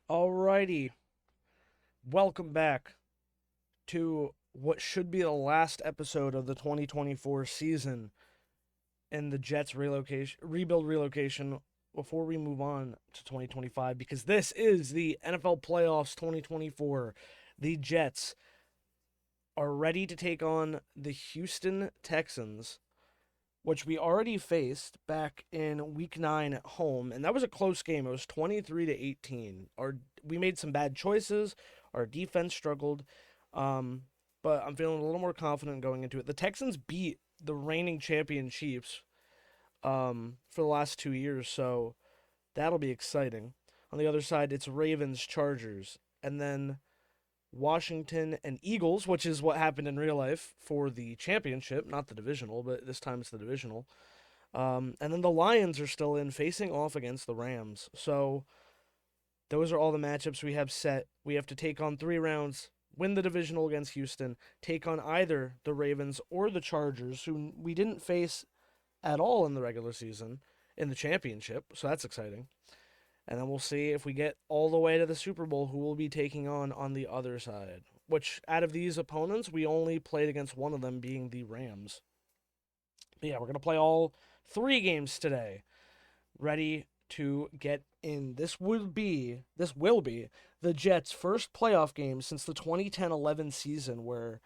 Alrighty, welcome back to what should be the last episode of the 2024 season in the Jets relocation before we move on to 2025 because this is the NFL playoffs 2024. The Jets are ready to take on the Houston Texans, which we already faced back in week 9 at home, and that was a close game. It was 23-18. We made some bad choices. Our defense struggled. But I'm feeling a little more confident going into it. The Texans beat the reigning champion Chiefs for the last 2 years, so that'll be exciting. On the other side, it's Ravens Chargers, and then Washington and Eagles, which is what happened in real life for the championship, not the divisional, but this time it's the divisional. And then the Lions are still in facing off against the Rams. So those are all the matchups we have set. We have to take on 3 rounds, win the divisional against Houston, take on either the Ravens or the Chargers, who we didn't face at all in the regular season in the championship. So that's exciting. And then we'll see if we get all the way to the Super Bowl who we'll be taking on the other side. Which, out of these opponents, we only played against one of them, being the Rams. But yeah, we're going to play all 3 games today. Ready to get in. This will be the Jets' first playoff game since the 2010-11 season, where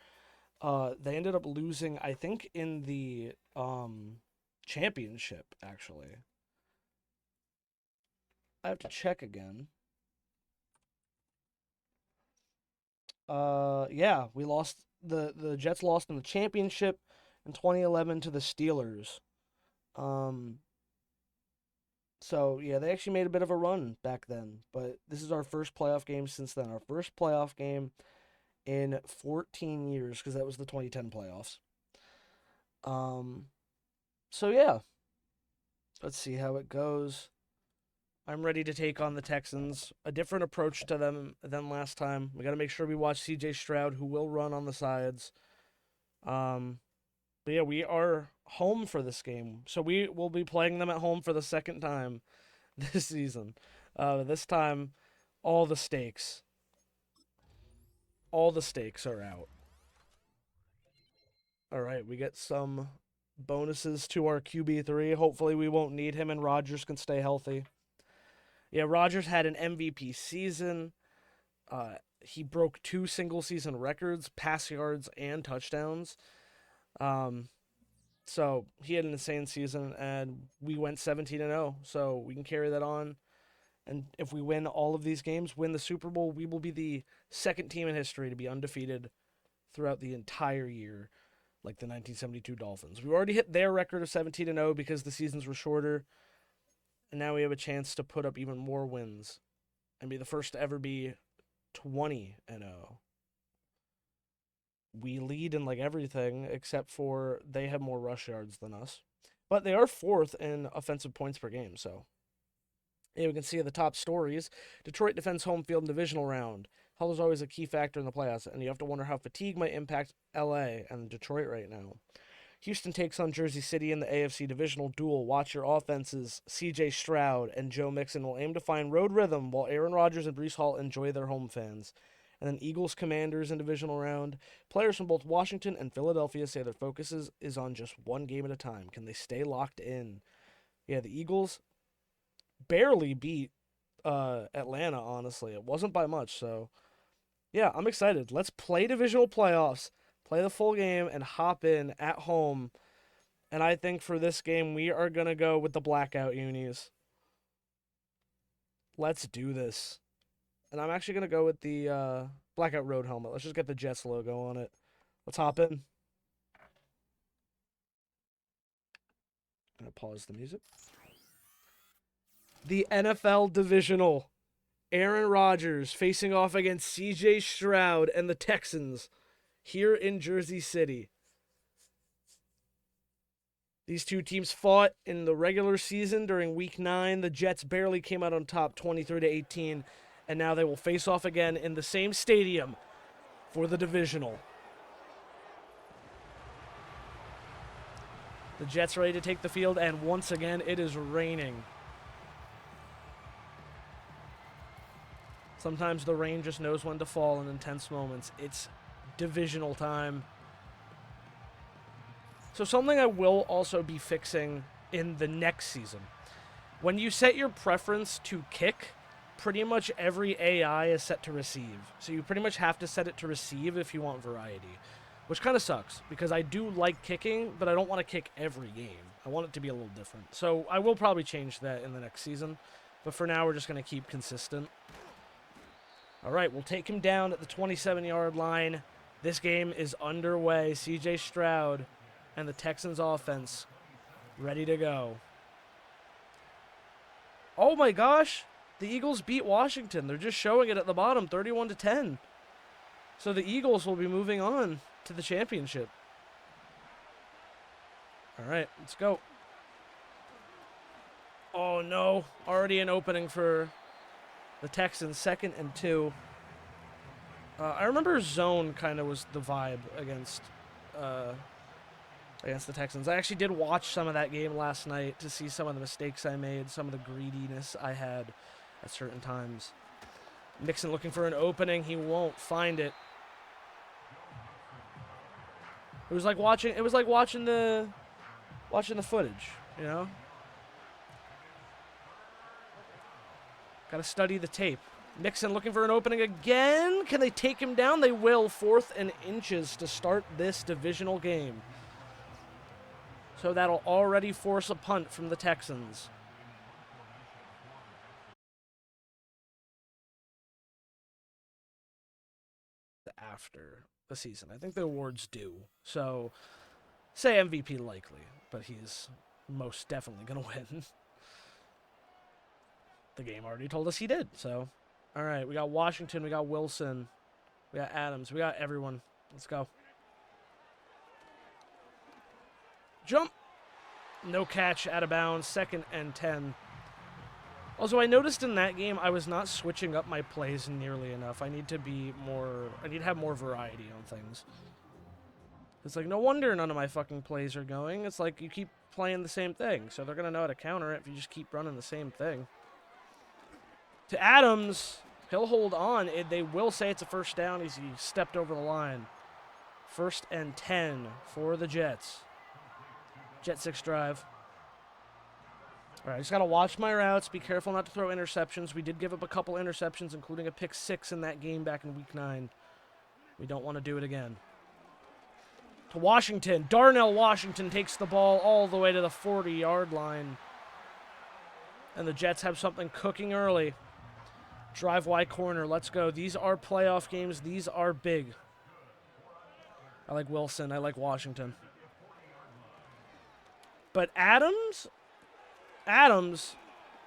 they ended up losing, I think, in the championship, actually. I have to check again. Yeah, we lost the Jets lost in the championship in 2011 to the Steelers. Um, so yeah, they actually made a bit of a run back then, but this is our first playoff game since then. Our first playoff game in 14 years because that was the 2010 playoffs. Um, so yeah, let's see how it goes. I'm ready to take on the Texans. A different approach to them than last time. We got to make sure we watch C.J. Stroud, who will run on the sides. Um, but yeah, we are home for this game, so we will be playing them at home for the second time this season. This time, all the stakes, all the stakes are out. All right, we get some bonuses to our QB3. Hopefully, we won't need him, and Rodgers can stay healthy. Yeah, Rodgers had an MVP season. He broke 2 single-season records, pass yards and touchdowns. Um, so he had an insane season, and we went 17-0. So we can carry that on. And if we win all of these games, win the Super Bowl, we will be the second team in history to be undefeated throughout the entire year, like the 1972 Dolphins. We already hit their record of 17-0 because the seasons were shorter, and now we have a chance to put up even more wins and be the first to ever be 20-0. We lead in like everything except for they have more rush yards than us. But they are fourth in offensive points per game, so yeah, we can see the top stories. Detroit defends home field in divisional round. Health is always a key factor in the playoffs, and you have to wonder how fatigue might impact LA and Detroit right now. Houston takes on Jersey City in the AFC divisional duel. Watch your offenses. CJ Stroud and Joe Mixon will aim to find road rhythm while Aaron Rodgers and Breece Hall enjoy their home fans. And then Eagles Commanders in divisional round. Players from both Washington and Philadelphia say their focus is on just one game at a time. Can they stay locked in? Yeah, the Eagles barely beat Atlanta, honestly. It wasn't by much, so yeah, I'm excited. Let's play divisional playoffs, play the full game, and hop in at home. And I think for this game, we are going to go with the blackout unis. Let's do this. And I'm actually going to go with the blackout road helmet. Let's just get the Jets logo on it. Let's hop in. I'm going to pause the music. The NFL divisional. Aaron Rodgers facing off against C.J. Stroud and the Texans here in Jersey City. These two teams fought in the regular season during week 9. The Jets barely came out on top 23-18, and now they will face off again in the same stadium for the divisional. The Jets ready to take the field, and once again, it is raining. Sometimes the rain just knows when to fall in intense moments. It's divisional time. So something I will also be fixing in the next season. When you set your preference to kick, pretty much every AI is set to receive. So you pretty much have to set it to receive if you want variety. Which kind of sucks, because I do like kicking, but I don't want to kick every game. I want it to be a little different. So I will probably change that in the next season. But for now, we're just going to keep consistent. All right, we'll take him down at the 27-yard line. This game is underway. C.J. Stroud and the Texans offense ready to go. Oh my gosh, the Eagles beat Washington. They're just showing it at the bottom, 31-10. So the Eagles will be moving on to the championship. All right, let's go. Oh no, already an opening for the Texans, 2nd and 2. I remember zone kind of was the vibe against the Texans. I actually did watch some of that game last night to see some of the mistakes I made, some of the greediness I had at certain times. Mixon looking for an opening. He won't find it. It was like watching the footage, you know? Got to study the tape. Mixon looking for an opening again. Can they take him down? They will. 4th and inches to start this divisional game. So that'll already force a punt from the Texans. After the season, I think the awards do. So, say MVP likely, but he's most definitely going to win. The game already told us he did, so. All right, we got Washington, we got Wilson, we got Adams, we got everyone. Let's go. Jump. No catch, out of bounds, 2nd and 10. Also, I noticed in that game I was not switching up my plays nearly enough. I need to have more variety on things. It's like, no wonder none of my fucking plays are going. It's like you keep playing the same thing, so they're going to know how to counter it if you just keep running the same thing. To Adams, he'll hold on. They will say it's a first down. He stepped over the line. 1st and 10 for the Jets. Jet 6 drive. All right, I just got to watch my routes. Be careful not to throw interceptions. We did give up a couple interceptions, including a pick 6 in that game back in Week 9. We don't want to do it again. To Washington. Darnell Washington takes the ball all the way to the 40-yard line. And the Jets have something cooking early. Drive Y corner. Let's go. These are playoff games. These are big. I like Wilson. I like Washington. But Adams,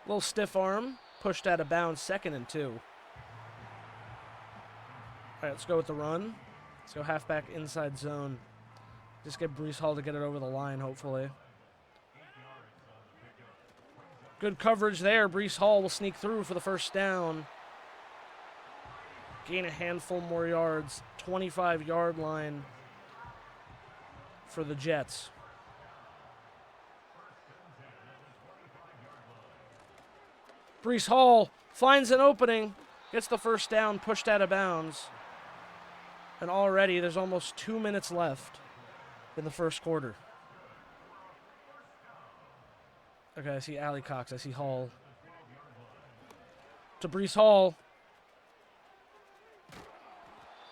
little stiff arm, pushed out of bounds, 2nd and 2. All right, let's go with the run. Let's go halfback inside zone. Just get Breece Hall to get it over the line, hopefully. Good coverage there. Breece Hall will sneak through for the first down. Gain a handful more yards. 25-yard line for the Jets. Breece Hall finds an opening, gets the first down, pushed out of bounds. And already there's almost 2 minutes left in the first quarter. Okay, I see Allie Cox. I see Hall. To Breece Hall.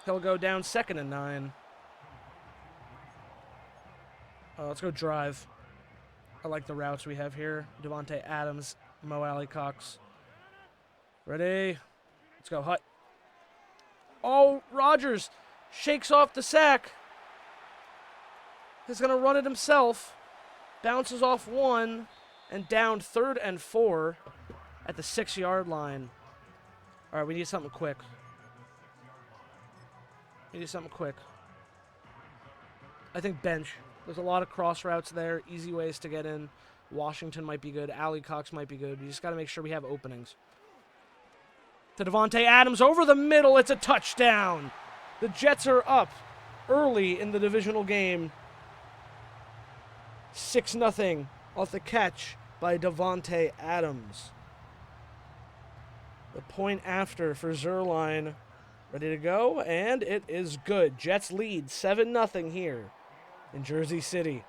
He'll go down 2nd and 9. Let's go drive. I like the routes we have here. Devontae Adams, Mo Allie Cox. Ready? Let's go, Hut. Oh, Rodgers shakes off the sack. He's going to run it himself. Bounces off 1 and down 3rd and 4 at the 6-yard line. All right, we need something quick. I think bench. There's a lot of cross routes there, easy ways to get in. Washington might be good. Allie Cox might be good. We just got to make sure we have openings. To Devontae Adams over the middle. It's a touchdown. The Jets are up early in the divisional game. 6-0 off the catch by Devontae Adams. The point after for Zerline. Ready to go, and it is good. Jets lead 7-0 here in Jersey City.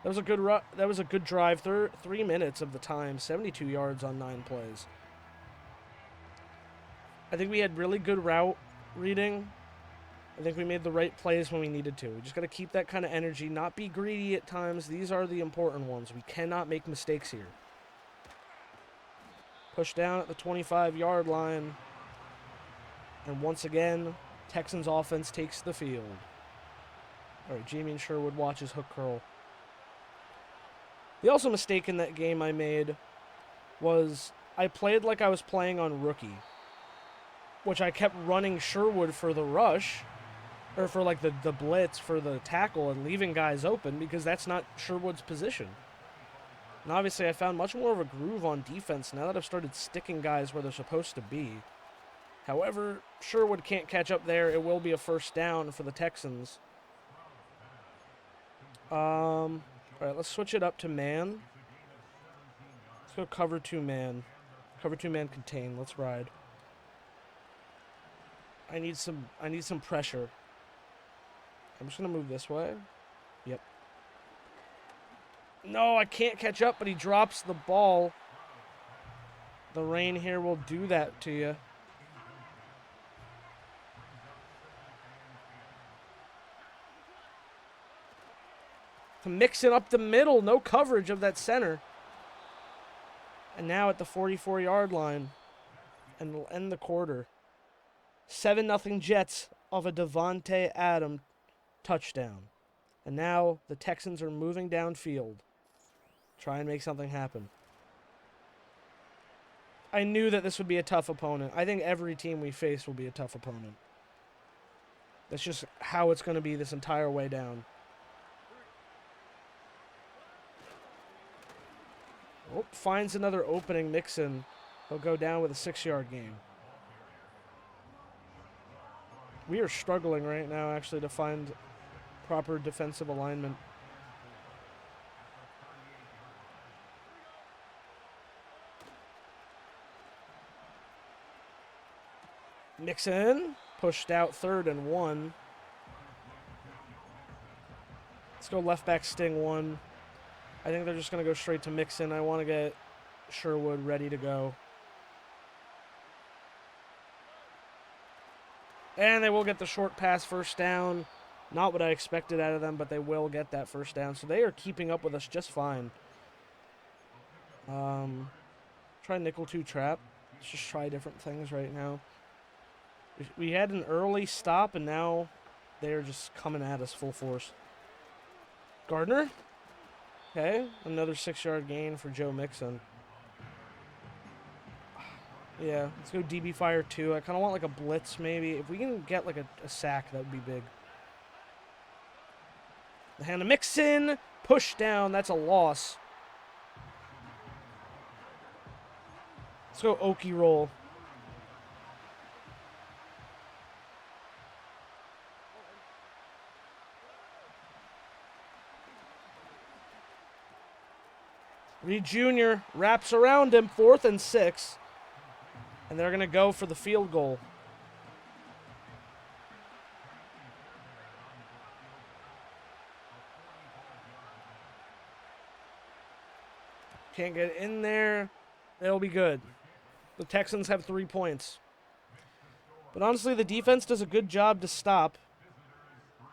That was a good that was a good drive. 3 minutes of the time, 72 yards on 9 plays. I think we had really good route reading. I think we made the right plays when we needed to. We just got to keep that kind of energy, not be greedy at times. These are the important ones. We cannot make mistakes here. Push down at the 25-yard line. And once again, Texans offense takes the field. All right, Jamie and Sherwood watches hook curl. The also mistake in that game I made was I played like I was playing on rookie, which I kept running Sherwood for the rush, or for like the blitz for the tackle and leaving guys open because that's not Sherwood's position. And obviously I found much more of a groove on defense now that I've started sticking guys where they're supposed to be. However, Sherwood can't catch up there. It will be a first down for the Texans. All right, let's switch it up to man. Let's go cover 2 man. Cover 2 man contain. Let's ride. I need some pressure. I'm just going to move this way. Yep. No, I can't catch up, but he drops the ball. The rain here will do that to you. To mix it up the middle. No coverage of that center. And now at the 44-yard line. And we'll end the quarter. 7-0 Jets off a Devontae Adams touchdown. And now the Texans are moving downfield. Try and make something happen. I knew that this would be a tough opponent. I think every team we face will be a tough opponent. That's just how it's going to be this entire way down. Oh, finds another opening. Mixon. He'll go down with a 6-yard gain. We are struggling right now, actually, to find proper defensive alignment. Mixon pushed out 3rd and 1. Let's go left back sting 1. I think they're just going to go straight to Mixon. I want to get Sherwood ready to go. And they will get the short pass first down. Not what I expected out of them, but they will get that first down. So they are keeping up with us just fine. Try nickel 2 trap. Let's just try different things right now. We had an early stop, and now they're just coming at us full force. Gardner. Okay, another 6-yard gain for Joe Mixon. Yeah, let's go DB fire 2. I kind of want like a blitz maybe. If we can get like a sack, that would be big. The hand of Mixon. Push down. That's a loss. Let's go Okie roll. Reed Jr. wraps around him. 4th and 6. And they're going to go for the field goal. Can't get in there. They'll be good. The Texans have 3 points. But honestly, the defense does a good job to stop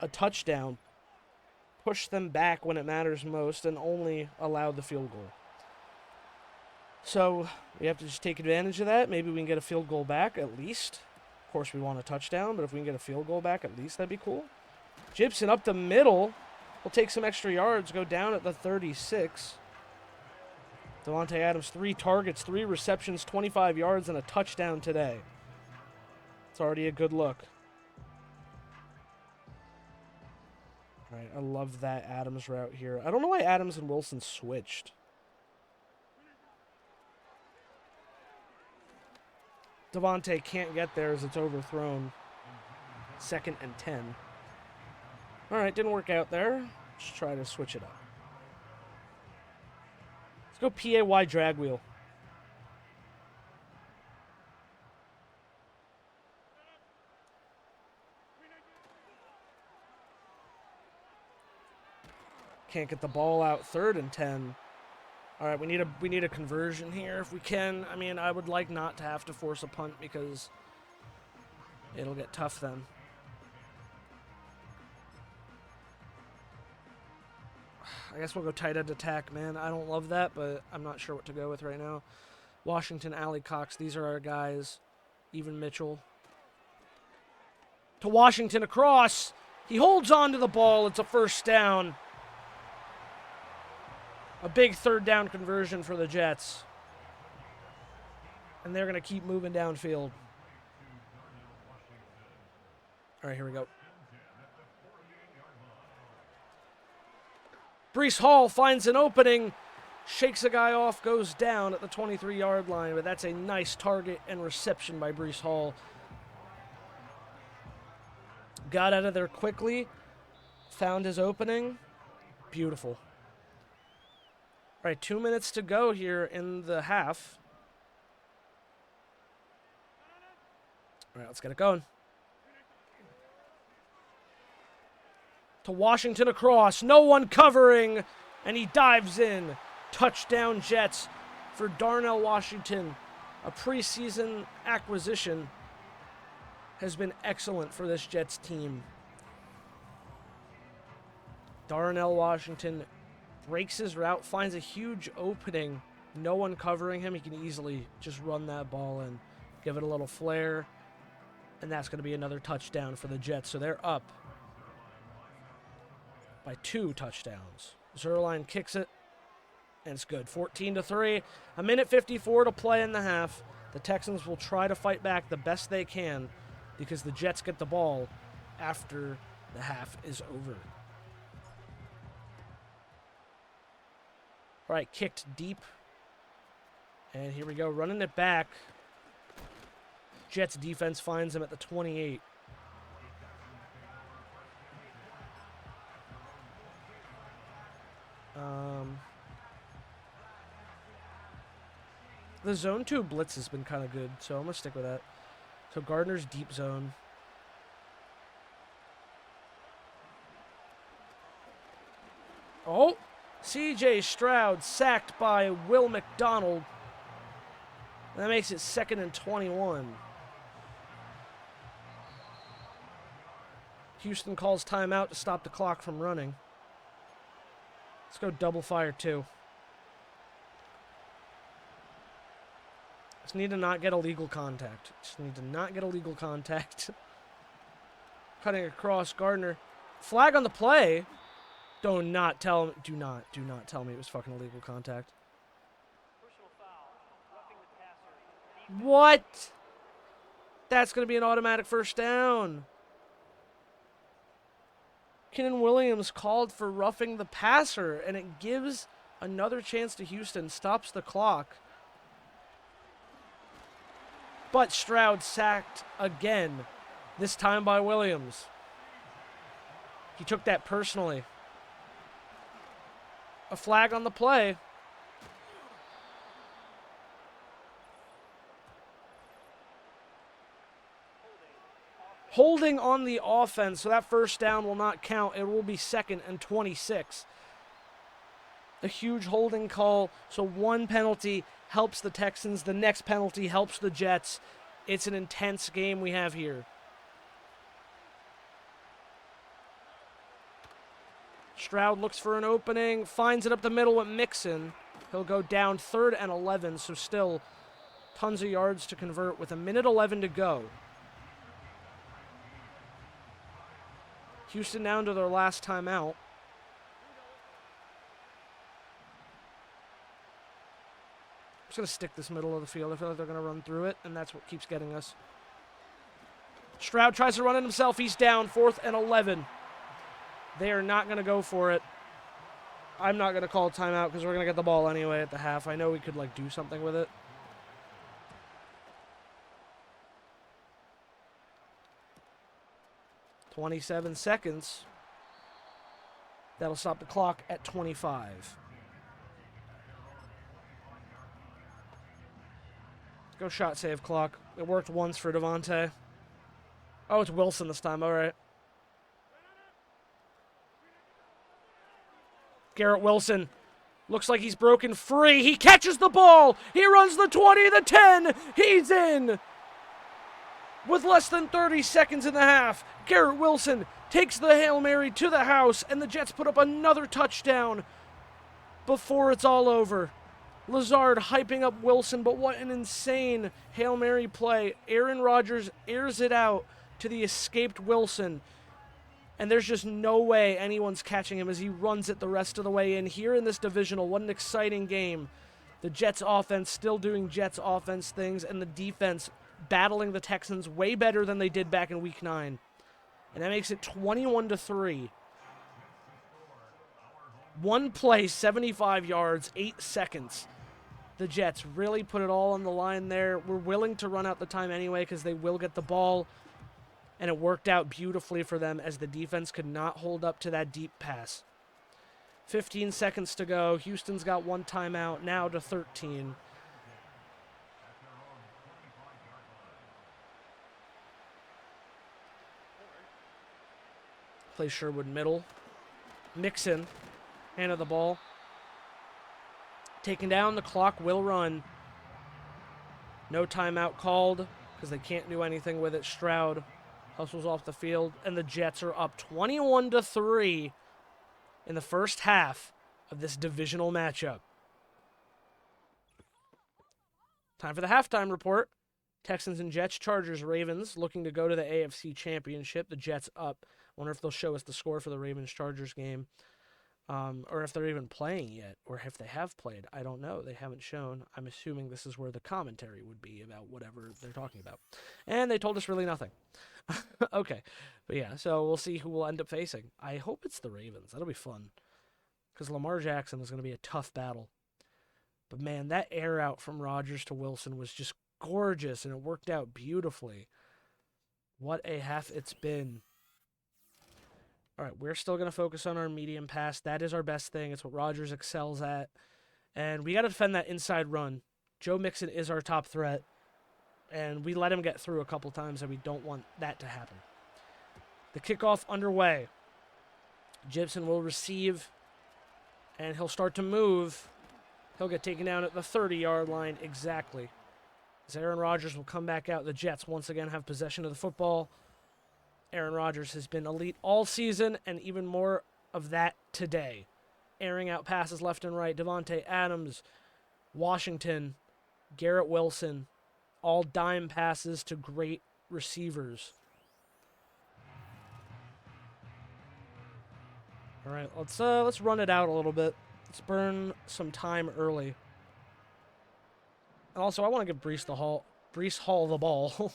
a touchdown, push them back when it matters most, and only allow the field goal. So we have to just take advantage of that. Maybe we can get a field goal back at least. Of course, we want a touchdown, but if we can get a field goal back at least, that'd be cool. Gibson up the middle. We'll take some extra yards, go down at the 36. Devontae Adams, 3 targets, 3 receptions, 25 yards, and a touchdown today. It's already a good look. All right, I love that Adams route here. I don't know why Adams and Wilson switched. Devontae can't get there as it's overthrown. 2nd and 10. All right, didn't work out there. Let's try to switch it up. Let's go PAY drag wheel. Can't get the ball out. 3rd and 10. All right, we need a conversion here if we can. I mean, I would like not to have to force a punt because it'll get tough then. I guess we'll go tight end attack, man. I don't love that, but I'm not sure what to go with right now. Washington, Alley Cox, these are our guys. Even Mitchell. To Washington across. He holds on to the ball. It's a first down. A big 3rd down conversion for the Jets. And they're going to keep moving downfield. All right, here we go. Breece Hall finds an opening, shakes a guy off, goes down at the 23-yard line, but that's a nice target and reception by Breece Hall. Got out of there quickly, found his opening. Beautiful. All right, 2 minutes to go here in the half. All right, let's get it going. To Washington across. No one covering. And he dives in. Touchdown Jets for Darnell Washington. A preseason acquisition has been excellent for this Jets team. Darnell Washington breaks his route, finds a huge opening. No one covering him. He can easily just run that ball and give it a little flair. And that's going to be another touchdown for the Jets. So they're up by 2 touchdowns. Zerline kicks it, and it's good. 14-3. 1:54 to play in the half. The Texans will try to fight back the best they can because the Jets get the ball after the half is over. All right, kicked deep. And here we go, running it back. Jets defense finds him at the 28. The zone 2 blitz has been kind of good, so I'm going to stick with that. So Gardner's deep zone. Oh, C.J. Stroud sacked by Will McDonald. That makes it 2nd and 21. Houston calls timeout to stop the clock from running. Let's go double fire 2. Just need to not get illegal contact. Just need to not get illegal contact. Cutting across Gardner. Flag on the play. Do not tell me it was fucking illegal contact. What? That's going to be an automatic first down. Kennan Williams called for roughing the passer, and it gives another chance to Houston. Stops the clock. But Stroud sacked again, this time by Williams. He took that personally. A flag on the play. Holding on the offense, so that first down will not count. It will be 2nd and 26. A huge holding call, so one penalty helps the Texans. The next penalty helps the Jets. It's an intense game we have here. Stroud looks for an opening, finds it up the middle with Mixon. He'll go down 3rd and 11, so still tons of yards to convert with 1:11 to go. Houston down to their last timeout. I'm just going to stick this middle of the field. I feel like they're going to run through it, and that's what keeps getting us. Stroud tries to run it himself. He's down, 4th and 11. They are not going to go for it. I'm not going to call a timeout because we're going to get the ball anyway at the half. I know we could, do something with it. "27 seconds. That'll stop the clock at 25. Go shot save clock. It worked once for Devontae. Oh, it's Wilson this time. All right. Garrett Wilson looks like he's broken free. He catches the ball. He runs the 20, the 10. He's in. With less than 30 seconds in the half, Garrett Wilson takes the Hail Mary to the house, and the Jets put up another touchdown before it's all over. Lazard hyping up Wilson, but what an insane Hail Mary play. Aaron Rodgers airs it out to the escaped Wilson, and there's just no way anyone's catching him as he runs it the rest of the way in. Here in this divisional, what an exciting game. The Jets offense still doing Jets offense things, and the defense battling the Texans way better than they did back in Week 9. And that makes it 21-3. One play, 75 yards, 8 seconds. The Jets really put it all on the line there. We're willing to run out the time anyway because they will get the ball. And it worked out beautifully for them as the defense could not hold up to that deep pass. 15 seconds to go. Houston's got one timeout, now to 13. Play Sherwood middle. Mixon, handed the ball. Taken down, the clock will run. No timeout called because they can't do anything with it. Stroud hustles off the field, and the Jets are up 21-3 in the first half of this divisional matchup. Time for the halftime report. Texans and Jets, Chargers, Ravens looking to go to the AFC Championship. The Jets up. Wonder if they'll show us the score for the Ravens-Chargers game, or if they're even playing yet, or if they have played. I don't know. They haven't shown. I'm assuming this is where the commentary would be about whatever they're talking about. And they told us really nothing. Okay. But yeah, so we'll see who we'll end up facing. I hope it's the Ravens. That'll be fun, because Lamar Jackson is going to be a tough battle. But man, that air out from Rodgers to Wilson was just gorgeous, and it worked out beautifully. What a half it's been. All right, we're still going to focus on our medium pass. That is our best thing. It's what Rodgers excels at. And we got to defend that inside run. Joe Mixon is our top threat. And we let him get through a couple times, and we don't want that to happen. The kickoff underway. Gibson will receive, and he'll start to move. He'll get taken down at the 30-yard line exactly. As Aaron Rodgers will come back out. The Jets once again have possession of the football. Aaron Rodgers has been elite all season, and even more of that today. Airing out passes left and right. Devontae Adams, Washington, Garrett Wilson, all dime passes to great receivers. All right, let's run it out a little bit. Let's burn some time early. And also, I want to give Breece Hall the ball.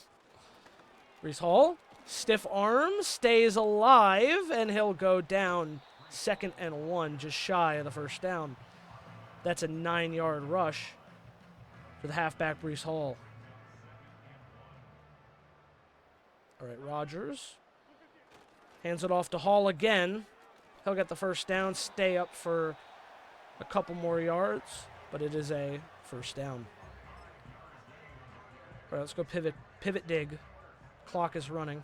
Breece Hall, stiff arm, stays alive, and he'll go down 2nd and 1, just shy of the first down. That's a 9-yard rush for the halfback Breece Hall. All right, Rodgers hands it off to Hall again. He'll get the first down, stay up for a couple more yards, but it is a first down. All right, let's go pivot dig. Clock is running.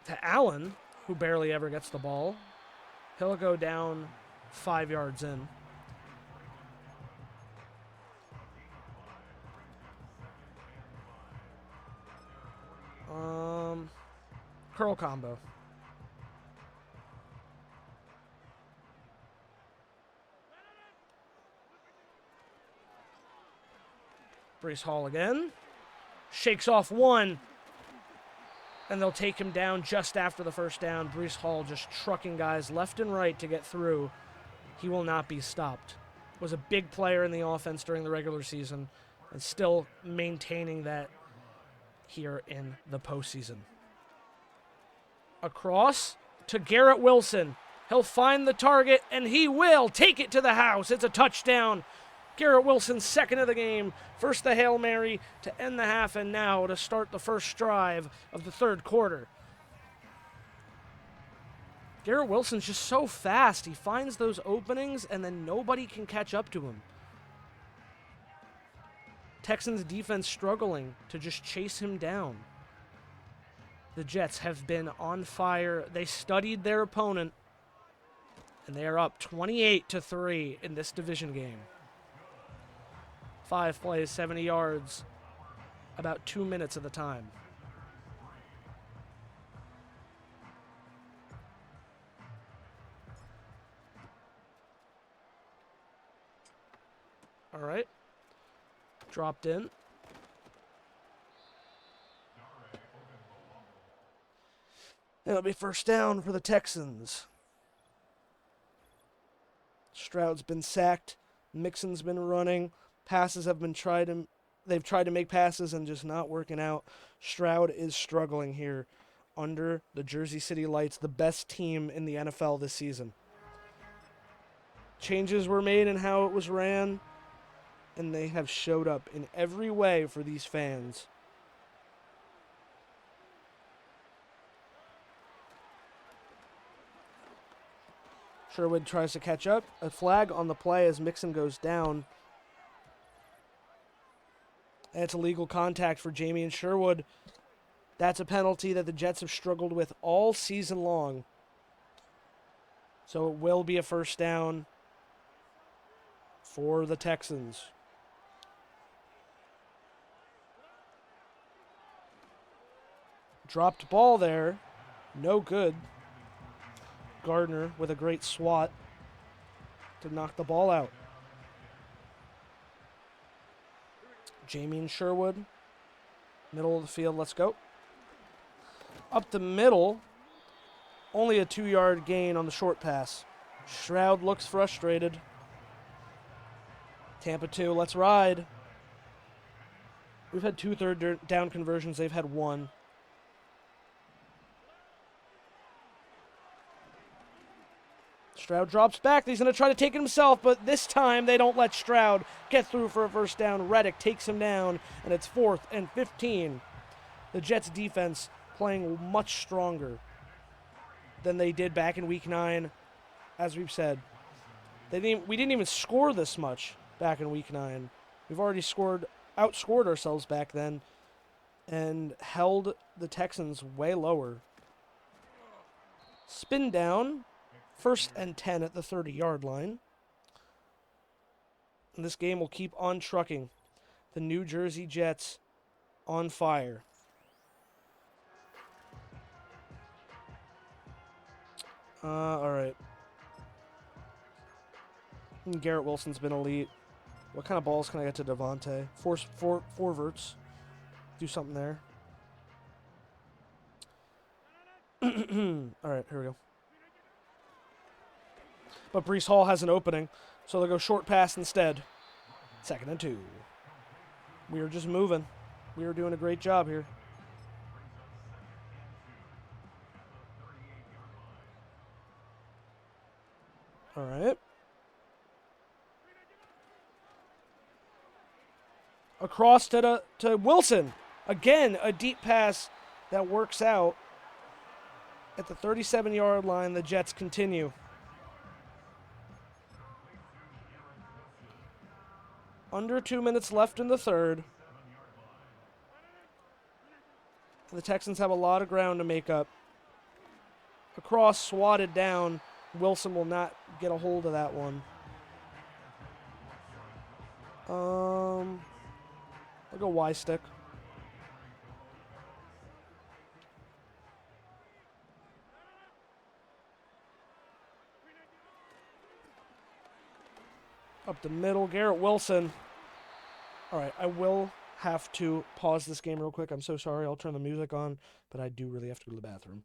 To Allen, who barely ever gets the ball. He'll go down 5 yards in. Curl combo. Breece Hall again. Shakes off one. And they'll take him down just after the first down. Breece Hall just trucking guys left and right to get through. He will not be stopped. Was a big player in the offense during the regular season and still maintaining that here in the postseason. Across to Garrett Wilson. He'll find the target, and he will take it to the house. It's a touchdown. Garrett Wilson, second of the game. First the Hail Mary to end the half, and now to start the first drive of the third quarter. Garrett Wilson's just so fast. He finds those openings, and then nobody can catch up to him. Texans defense struggling to just chase him down. The Jets have been on fire. They studied their opponent, and they are up 28-3 in this division game. 5 plays, 70 yards, about 2 minutes of the time. All right. Dropped in. It'll be first down for the Texans. Stroud's been sacked. Mixon's been running. Passes have been they've tried to make passes and just not working out. Stroud is struggling here under the Jersey City Lights, the best team in the NFL this season. Changes were made in how it was ran, and they have showed up in every way for these fans. Sherwood tries to catch up. A flag on the play as Mixon goes down. And it's illegal contact for Jamie and Sherwood. That's a penalty that the Jets have struggled with all season long. So it will be a first down for the Texans. Dropped ball there. No good. Gardner with a great swat to knock the ball out. Jamie and Sherwood. Middle of the field, let's go. Up the middle. Only a 2-yard gain on the short pass. Stroud looks frustrated. Tampa 2, let's ride. We've had 2 third down conversions. They've had 1. Stroud drops back. He's going to try to take it himself, but this time they don't let Stroud get through for a first down. Reddick takes him down, and it's 4th and 15. The Jets' defense playing much stronger than they did back in Week 9, as we've said. We didn't even score this much back in Week 9. We've already outscored ourselves back then, and held the Texans way lower. Spin down. 1st and 10 at the 30-yard line. And this game will keep on trucking. The New Jersey Jets on fire. All right. Garrett Wilson's been elite. What kind of balls can I get to Devontae? Four verts. Do something there. All right, here we go. But Breece Hall has an opening, so they'll go short pass instead. 2nd and 2. We are just moving. We are doing a great job here. All right. Across to Wilson. Again, a deep pass that works out. At the 37-yard line, the Jets continue. Under 2 minutes left in the third. The Texans have a lot of ground to make up. Across, swatted down. Wilson will not get a hold of that one. I'll go Y stick. Up the middle, Garrett Wilson. All right, I will have to pause this game real quick. I'm so sorry. I'll turn the music on, but I do really have to go to the bathroom.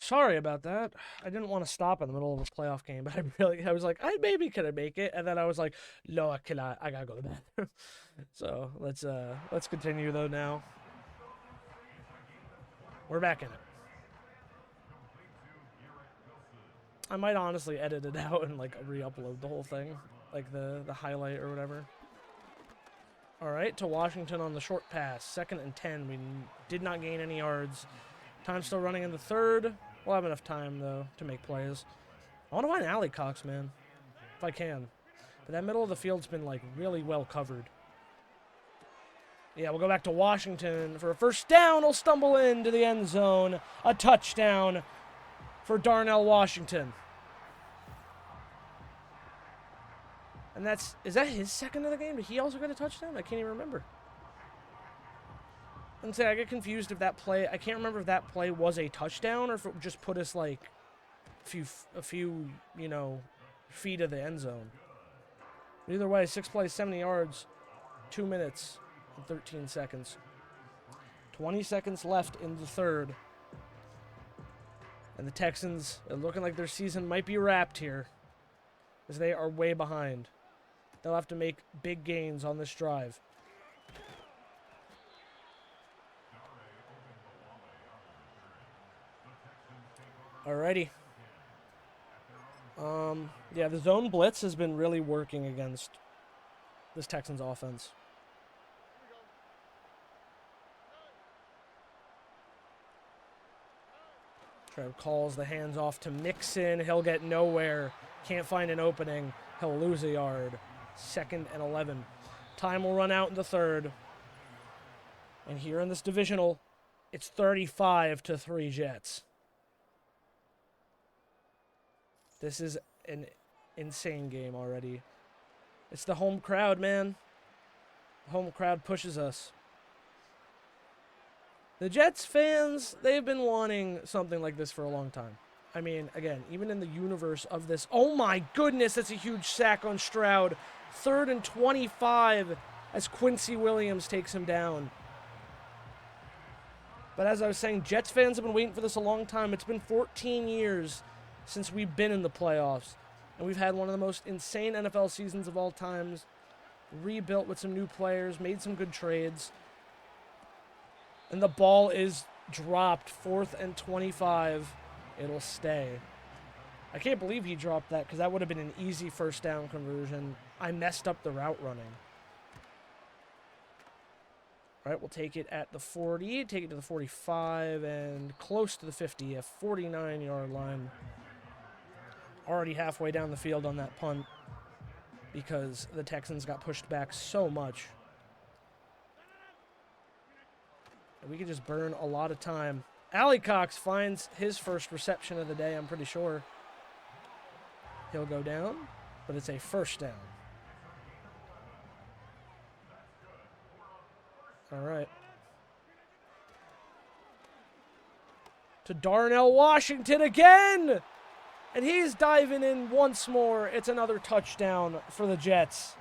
Sorry about that. I didn't want to stop in the middle of a playoff game, but I was like, I maybe could I make it, and then I was like, no, I cannot. I gotta go to bed. So let's continue though. Now we're back in it. I might honestly edit it out and like re-upload the whole thing, like the highlight or whatever. All right, to Washington on the short pass, 2nd and 10. We did not gain any yards. Time still running in the third. We'll have enough time, though, to make plays. I want to find alley cocks, man, if I can. But that middle of the field's been, like, really well covered. Yeah, we'll go back to Washington for a first down. He'll stumble into the end zone. A touchdown for Darnell Washington. And is that his second of the game? Did he also get a touchdown? I can't even remember. And say I get confused if that play. I can't remember if that play was a touchdown or if it just put us like a few feet of the end zone. But either way, 6 plays, 70 yards, 2 minutes and 13 seconds. 20 seconds left in the third, and the Texans are looking like their season might be wrapped here, as they are way behind. They'll have to make big gains on this drive. Alrighty. Yeah, the zone blitz has been really working against this Texans offense. Trev calls the hands off to Mixon. He'll get nowhere. Can't find an opening. He'll lose a yard. 2nd and 11. Time will run out in the third. And here in this divisional, it's 35-3 Jets. This is an insane game already. It's the home crowd, man. The home crowd pushes us. The Jets fans, they've been wanting something like this for a long time. I mean, again, even in the universe of this. Oh my goodness, that's a huge sack on Stroud. 3rd and 25 as Quincy Williams takes him down. But as I was saying, Jets fans have been waiting for this a long time. It's been 14 years since we've been in the playoffs. And we've had one of the most insane NFL seasons of all times. Rebuilt with some new players, made some good trades. And the ball is dropped. 4th and 25. It'll stay. I can't believe he dropped that because that would have been an easy first down conversion. I messed up the route running. All right, we'll take it at the 40, take it to the 45, and close to the 50, a 49-yard line. Already halfway down the field on that punt because the Texans got pushed back so much. And we could just burn a lot of time. Alley Cox finds his first reception of the day, I'm pretty sure. He'll go down, but it's a first down. All right. To Darnell Washington again! And he's diving in once more. It's another touchdown for the Jets.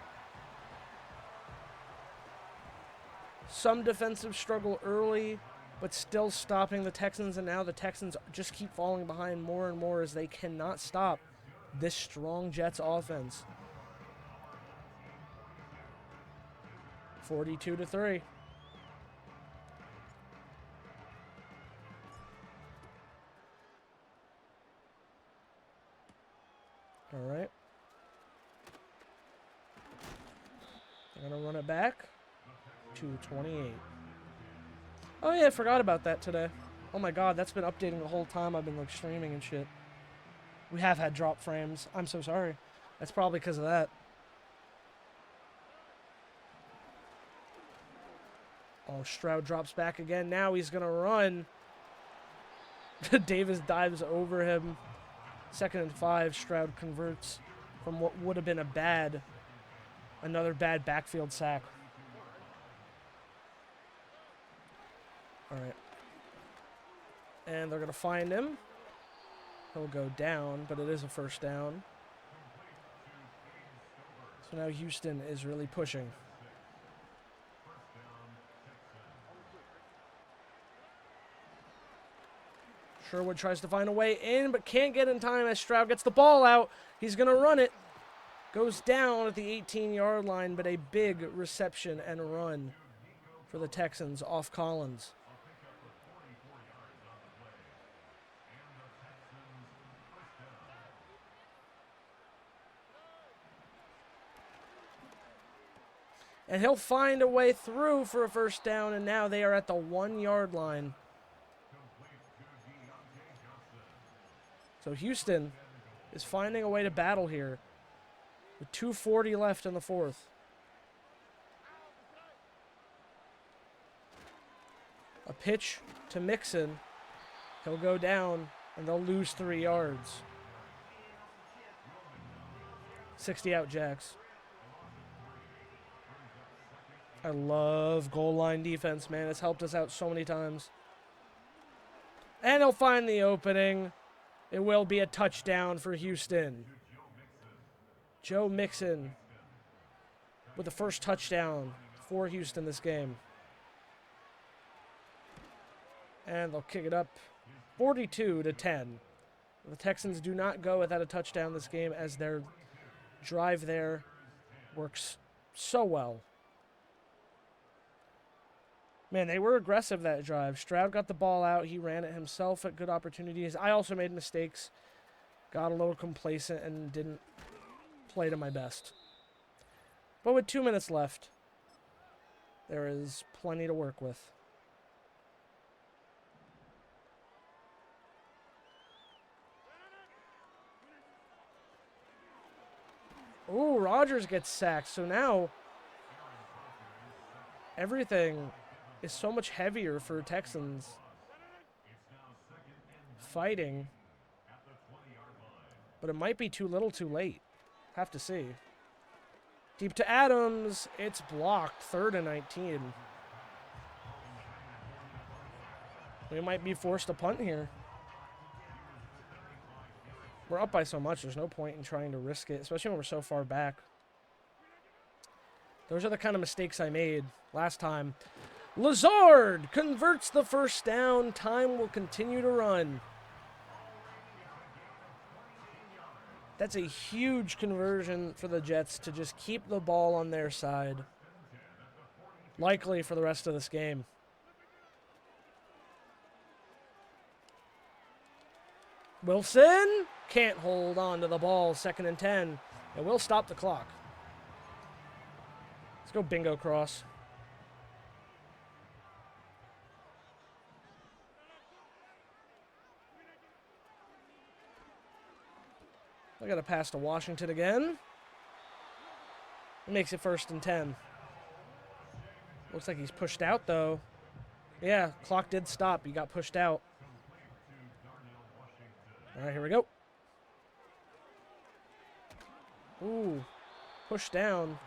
Some defensive struggle early, but still stopping the Texans. And now the Texans just keep falling behind more and more as they cannot stop this strong Jets offense. 42-3. All right. I'm going to run it back to 28. Oh, yeah, I forgot about that today. Oh, my God, that's been updating the whole time I've been, like, streaming and shit. We have had drop frames. I'm so sorry. That's probably because of that. Oh, Stroud drops back again. Now he's going to run. Davis dives over him. 2nd and 5, Stroud converts from what would have been another bad backfield sack. All right. And they're going to find him. He'll go down, but it is a first down. So now Houston is really pushing. Sherwood tries to find a way in, but can't get in time as Stroud gets the ball out. He's going to run it. Goes down at the 18-yard line, but a big reception and run for the Texans off Collins. And he'll find a way through for a first down, and now they are at the 1-yard line. So Houston is finding a way to battle here with 2:40 left in the fourth. A pitch to Mixon. He'll go down, and they'll lose 3 yards. 60 out Jacks. I love goal line defense, man. It's helped us out so many times. And he'll find the opening. It will be a touchdown for Houston. Joe Mixon with the first touchdown for Houston this game. And they'll kick it up 42-10. The Texans do not go without a touchdown this game as their drive there works so well. Man, they were aggressive that drive. Stroud got the ball out. He ran it himself at good opportunities. I also made mistakes. Got a little complacent and didn't play to my best. But with 2 minutes left, there is plenty to work with. Ooh, Rodgers gets sacked. So now everything is so much heavier for Texans fighting. But it might be too little too late. Have to see. Deep to Adams. It's blocked. 3rd and 19. We might be forced to punt here. We're up by so much. There's no point in trying to risk it, especially when we're so far back. Those are the kind of mistakes I made last time. Lazard converts the first down. Time will continue to run. That's a huge conversion for the Jets to just keep the ball on their side. Likely for the rest of this game. Wilson can't hold on to the ball. 2nd and 10. And we'll stop the clock. Let's go bingo cross. I got to pass to Washington again. It makes it 1st and 10. Looks like he's pushed out, though. Yeah, clock did stop. He got pushed out. All right, here we go. Ooh, pushed down.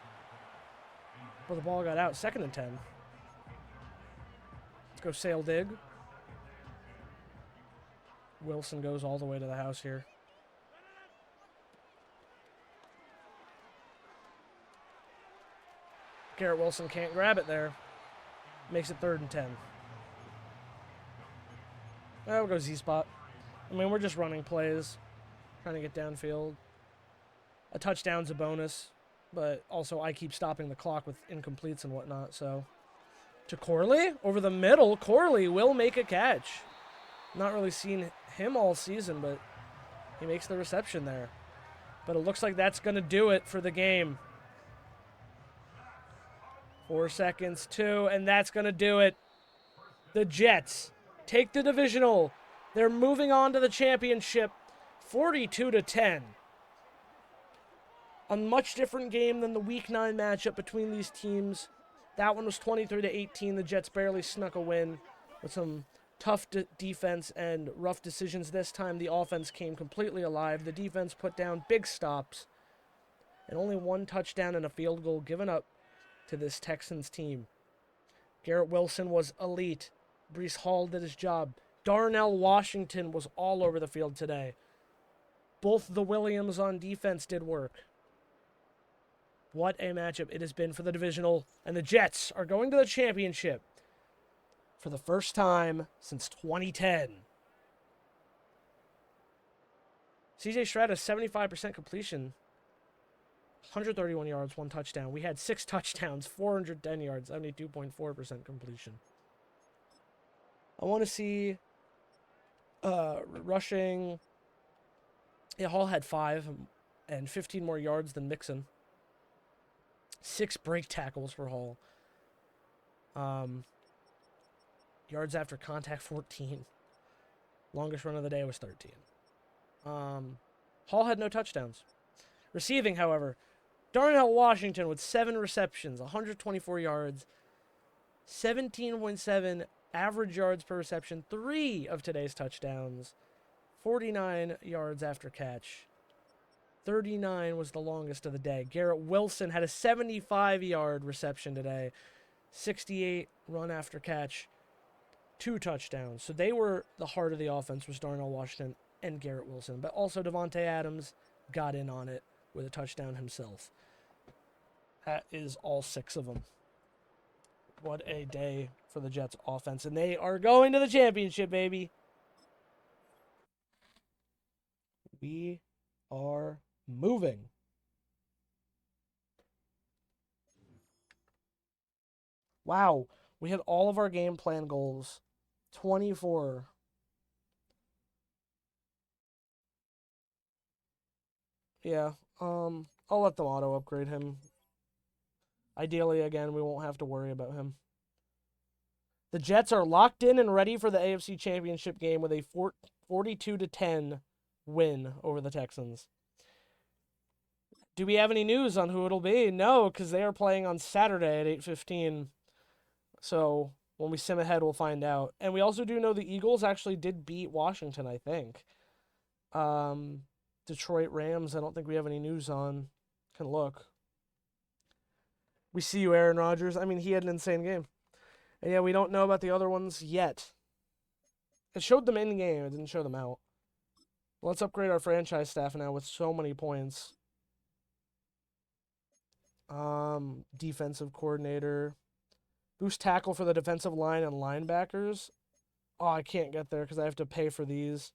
But the ball got out. 2nd and 10. Let's go sail dig. Wilson goes all the way to the house here. Garrett Wilson can't grab it there. Makes it 3rd and 10. We'll go Z-spot. I mean, we're just running plays. Trying to get downfield. A touchdown's a bonus. But also I keep stopping the clock with incompletes and whatnot, so. To Corley. Over the middle. Corley will make a catch. Not really seen him all season, but he makes the reception there. But it looks like that's going to do it for the game. 4 seconds, 2, and that's going to do it. The Jets take the divisional. They're moving on to the championship, 42-10. A much different game than the Week 9 matchup between these teams. That one was 23-18. The Jets barely snuck a win with some tough defense and rough decisions. This time, the offense came completely alive. The defense put down big stops, and only 1 touchdown and a field goal given up to this Texans team. Garrett Wilson was elite. Breece Hall did his job. Darnell Washington was all over the field today. Both the Williams on defense did work. What a matchup it has been for the divisional. And the Jets are going to the championship for the first time since 2010. CJ Stroud has 75% completion, 131 yards, 1 touchdown. We had 6 touchdowns, 410 yards, 72.4% completion. I want to see rushing. Yeah, Hall had 5 and 15 more yards than Mixon. 6 break tackles for Hall. Yards after contact, 14. Longest run of the day was 13. Hall had no touchdowns. Receiving, however, Darnell Washington with 7 receptions, 124 yards, 17.7 average yards per reception, 3 of today's touchdowns, 49 yards after catch. 39 was the longest of the day. Garrett Wilson had a 75-yard reception today, 68 run after catch, 2 touchdowns. So they were the heart of the offense, was Darnell Washington and Garrett Wilson. But also Devontae Adams got in on it with a touchdown himself. That is all 6 of them. What a day for the Jets offense. And they are going to the championship, baby. We are moving. Wow. We had all of our game plan goals. 24. Yeah. I'll let them auto upgrade him. Ideally, again, we won't have to worry about him. The Jets are locked in and ready for the AFC Championship game with a 42-10 win over the Texans. Do we have any news on who it'll be? No, because they are playing on Saturday at 8:15. So when we sim ahead, we'll find out. And we also do know the Eagles actually did beat Washington, I think. Detroit Rams, I don't think we have any news on. Can look. We see you, Aaron Rodgers. I mean, he had an insane game. And yeah, we don't know about the other ones yet. It showed them in game. It didn't show them out. Let's upgrade our franchise staff now with so many points. Defensive coordinator. Boost tackle for the defensive line and linebackers. Oh, I can't get there because I have to pay for these.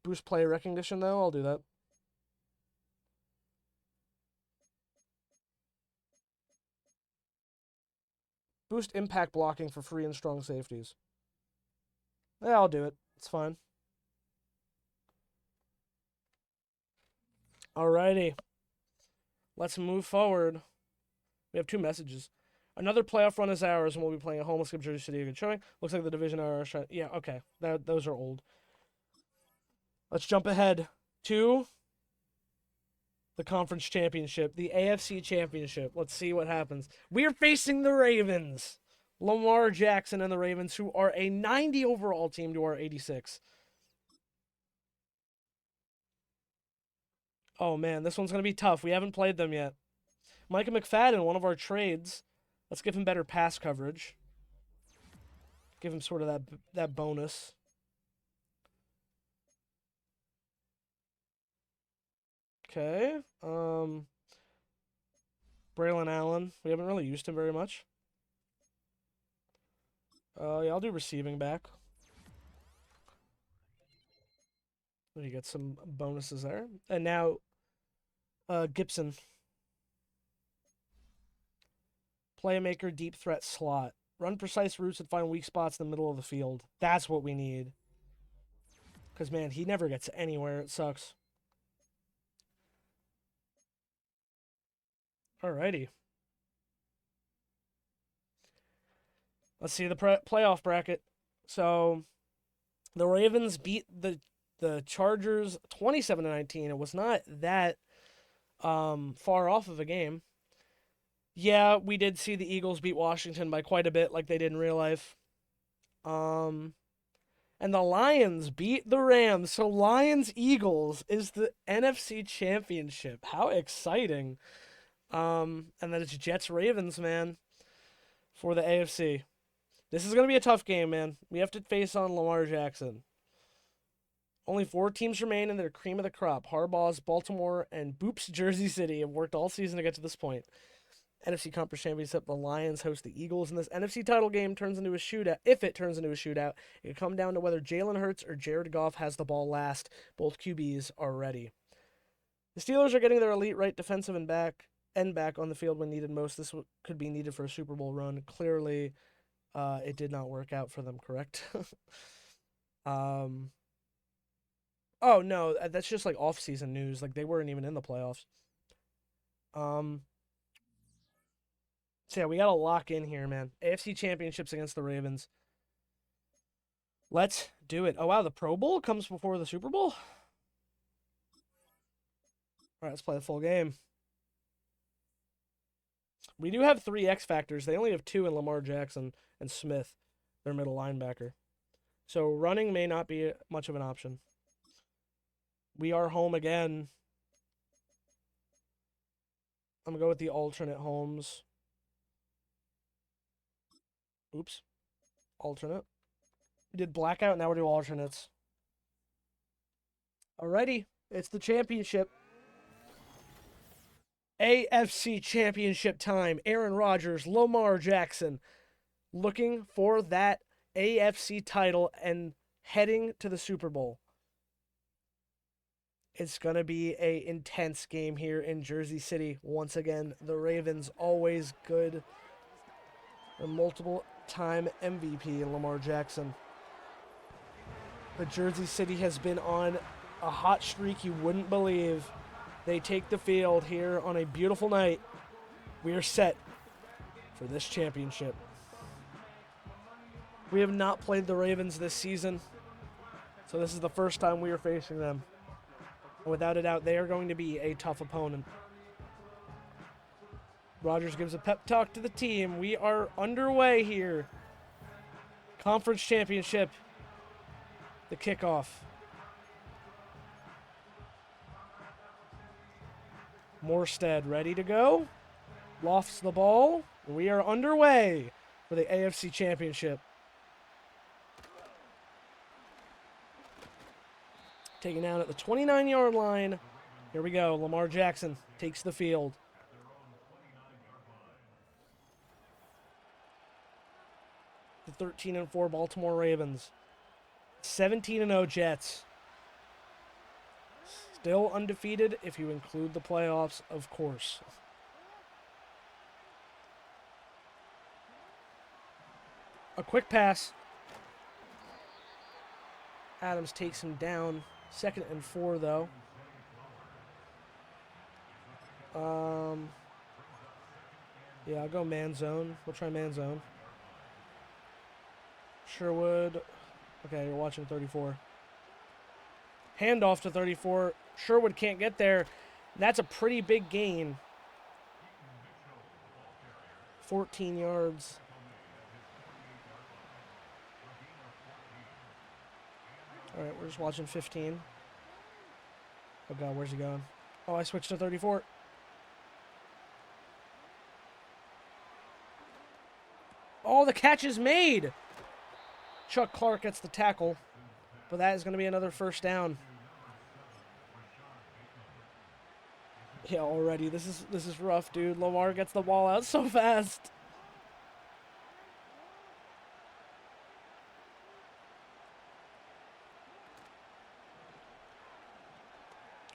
Boost play recognition, though. I'll do that. Boost impact blocking for free and strong safeties. Yeah, I'll do it. It's fine. Alrighty. Let's move forward. We have 2 messages. Another playoff run is ours, and we'll be playing at home. Let's give Jersey City a good showing. Looks like the division are... Yeah, okay. Those are old. Let's jump ahead to the conference championship, the AFC championship. Let's see what happens. We are facing the Ravens. Lamar Jackson and the Ravens, who are a 90 overall team to our 86. Oh, man, this one's going to be tough. We haven't played them yet. Micah McFadden, one of our trades. Let's give him better pass coverage. Give him sort of that bonus. Okay. Braylon Allen. We haven't really used him very much. Yeah, I'll do receiving back. You get some bonuses there. And now, Gibson. Playmaker, deep threat slot. Run precise routes and find weak spots in the middle of the field. That's what we need. Because, man, he never gets anywhere. It sucks. Alrighty. Let's see the playoff bracket. So, the Ravens beat the Chargers 27-19. It was not that far off of a game. Yeah, we did see the Eagles beat Washington by quite a bit, like they did in real life. And the Lions beat the Rams. So Lions-Eagles is the NFC Championship. How exciting. And then it's Jets-Ravens, man, for the AFC. This is going to be a tough game, man. We have to face on Lamar Jackson. Only 4 teams remain in their cream of the crop. Harbaugh's Baltimore and Boop's Jersey City have worked all season to get to this point. NFC Conference Championship, the Lions host the Eagles in this NFC title game. Turns into a shootout. If it turns into a shootout, it could come down to whether Jalen Hurts or Jared Goff has the ball last. Both QBs are ready. The Steelers are getting their elite right defensive and back on the field when needed most. This could be needed for a Super Bowl run. Clearly, it did not work out for them, correct? Oh, no, that's just like off-season news. Like, they weren't even in the playoffs. So, yeah, we got to lock in here, man. AFC Championships against the Ravens. Let's do it. Oh, wow, the Pro Bowl comes before the Super Bowl? All right, let's play the full game. We do have 3 X Factors. They only have 2 in Lamar Jackson and Smith, their middle linebacker. So running may not be much of an option. We are home again. I'm going to go with the alternate homes. Oops. Alternate. We did blackout, now we're doing alternates. Alrighty, it's the championship. AFC Championship time. Aaron Rodgers, Lamar Jackson, looking for that AFC title and heading to the Super Bowl. It's going to be an intense game here in Jersey City. Once again, the Ravens always good. A multiple-time MVP, Lamar Jackson. But Jersey City has been on a hot streak you wouldn't believe. They take the field here on a beautiful night. We are set for this championship. We have not played the Ravens this season, so this is the first time we are facing them. And without a doubt, they are going to be a tough opponent. Rodgers gives a pep talk to the team. We are underway here. Conference championship. The kickoff. Morstead ready to go. Lofts the ball. We are underway for the AFC Championship. Taken down at the 29-yard line. Here we go. Lamar Jackson takes the field. The 13-4 Baltimore Ravens. 17-0 Jets. Still undefeated if you include the playoffs, of course. A quick pass. Adams takes him down. 2nd and 4, though. Yeah, I'll go man zone. We'll try man zone. Sherwood. Okay, you're watching 34. Handoff to 34. Sherwood can't get there. That's a pretty big gain. 14 yards. All right, we're just watching 15. Oh, God, where's he going? Oh, I switched to 34. Oh, the catch is made. Chuck Clark gets the tackle, but that is going to be another first down. Yeah, already. This is rough, dude. Lamar gets the ball out so fast.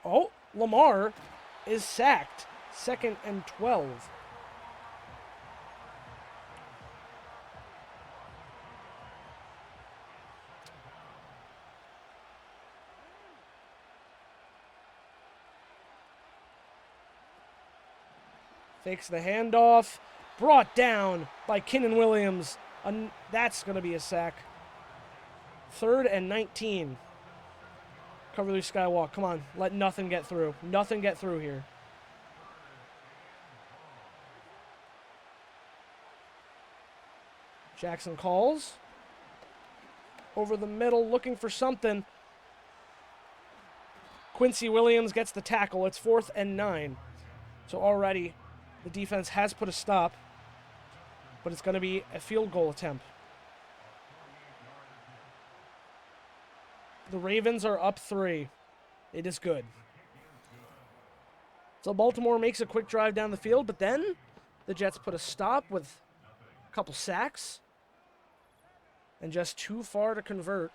Oh, Lamar is sacked. 2nd and 12. Fakes the handoff. Brought down by Kinnan Williams. That's going to be a sack. 3rd and 19. Cover Lee Skywalk. Come on. Let nothing get through. Nothing get through here. Jackson calls. Over the middle, looking for something. Quincy Williams gets the tackle. It's 4th and 9. So already the defense has put a stop, but it's going to be a field goal attempt. The Ravens are up 3. It is good. So Baltimore makes a quick drive down the field, but then The Jets put a stop with a couple sacks and just too far to convert,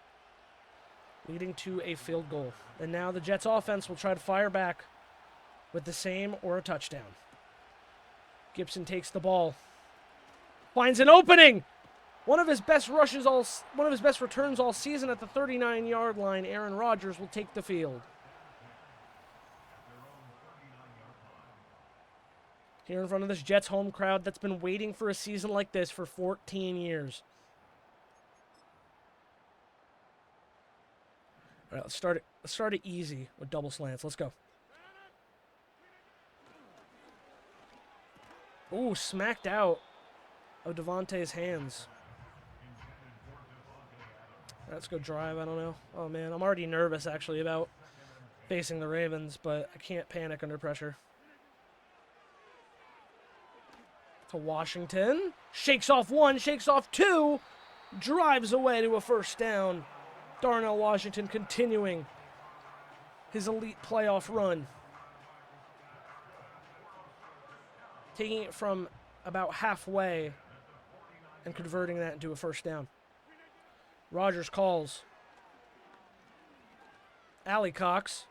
leading to a field goal. And now the Jets offense will try to fire back with the same or a touchdown. Gibson takes the ball, finds an opening. One of his best returns all season at the 39-yard line. Aaron Rodgers will take the field. Here in front of this Jets home crowd that's been waiting for a season like this for 14 years. All right, let's start it easy with double slants. Let's go. Ooh, smacked out of Devontae's hands. All right, let's go drive. I don't know. Oh, man, I'm already nervous, actually, about facing the Ravens, but I can't panic under pressure. To Washington. Shakes off one, shakes off two. Drives away to a first down. Darnell Washington continuing his elite playoff run. Taking it from about halfway and converting that into a first down. Rodgers calls. Alley Cox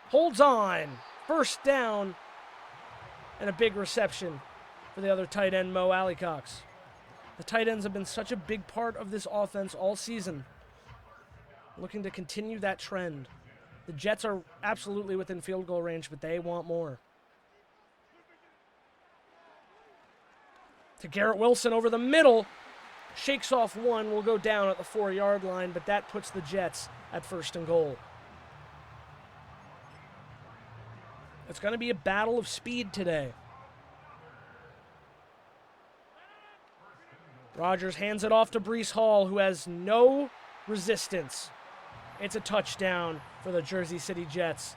holds on. First down and a big reception for the other tight end, Mo Alley-Cox. The tight ends have been such a big part of this offense all season. Looking to continue that trend. The Jets are absolutely within field goal range, but they want more. To Garrett Wilson over the middle. Shakes off one, will go down at the 4-yard line, but that puts the Jets at 1st and goal. It's going to be a battle of speed today. Rodgers hands it off to Breece Hall, who has no resistance. It's a touchdown for the Jersey City Jets.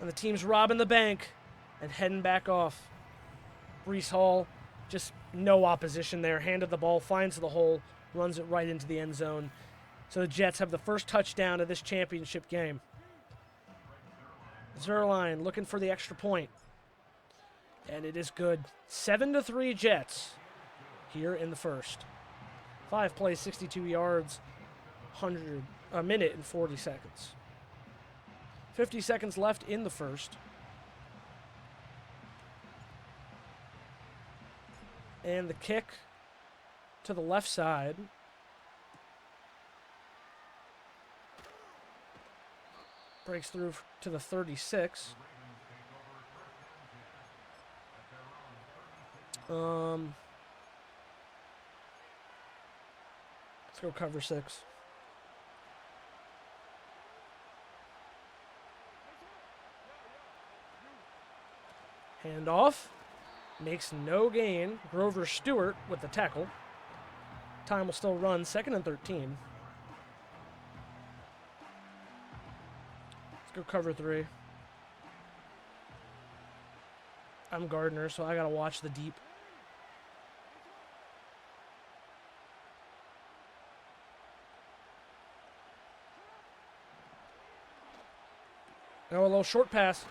And the team's robbing the bank and heading back off. Breece Hall, just no opposition there. Handed the ball, finds the hole, runs it right into the end zone. So the Jets have the first touchdown of this championship game. Zerline looking for the extra point. And it is good. 7-3 Jets here in the first. 5 plays, 62 yards, a minute and 40 seconds. 50 seconds left in the first. And the kick to the left side. Breaks through to the 36. Let's go cover 6. Handoff. Makes no gain. Grover Stewart with the tackle. Time will still run. 2nd and 13. Let's go cover 3. I'm Gardner, so I gotta watch the deep. Oh, a little short pass.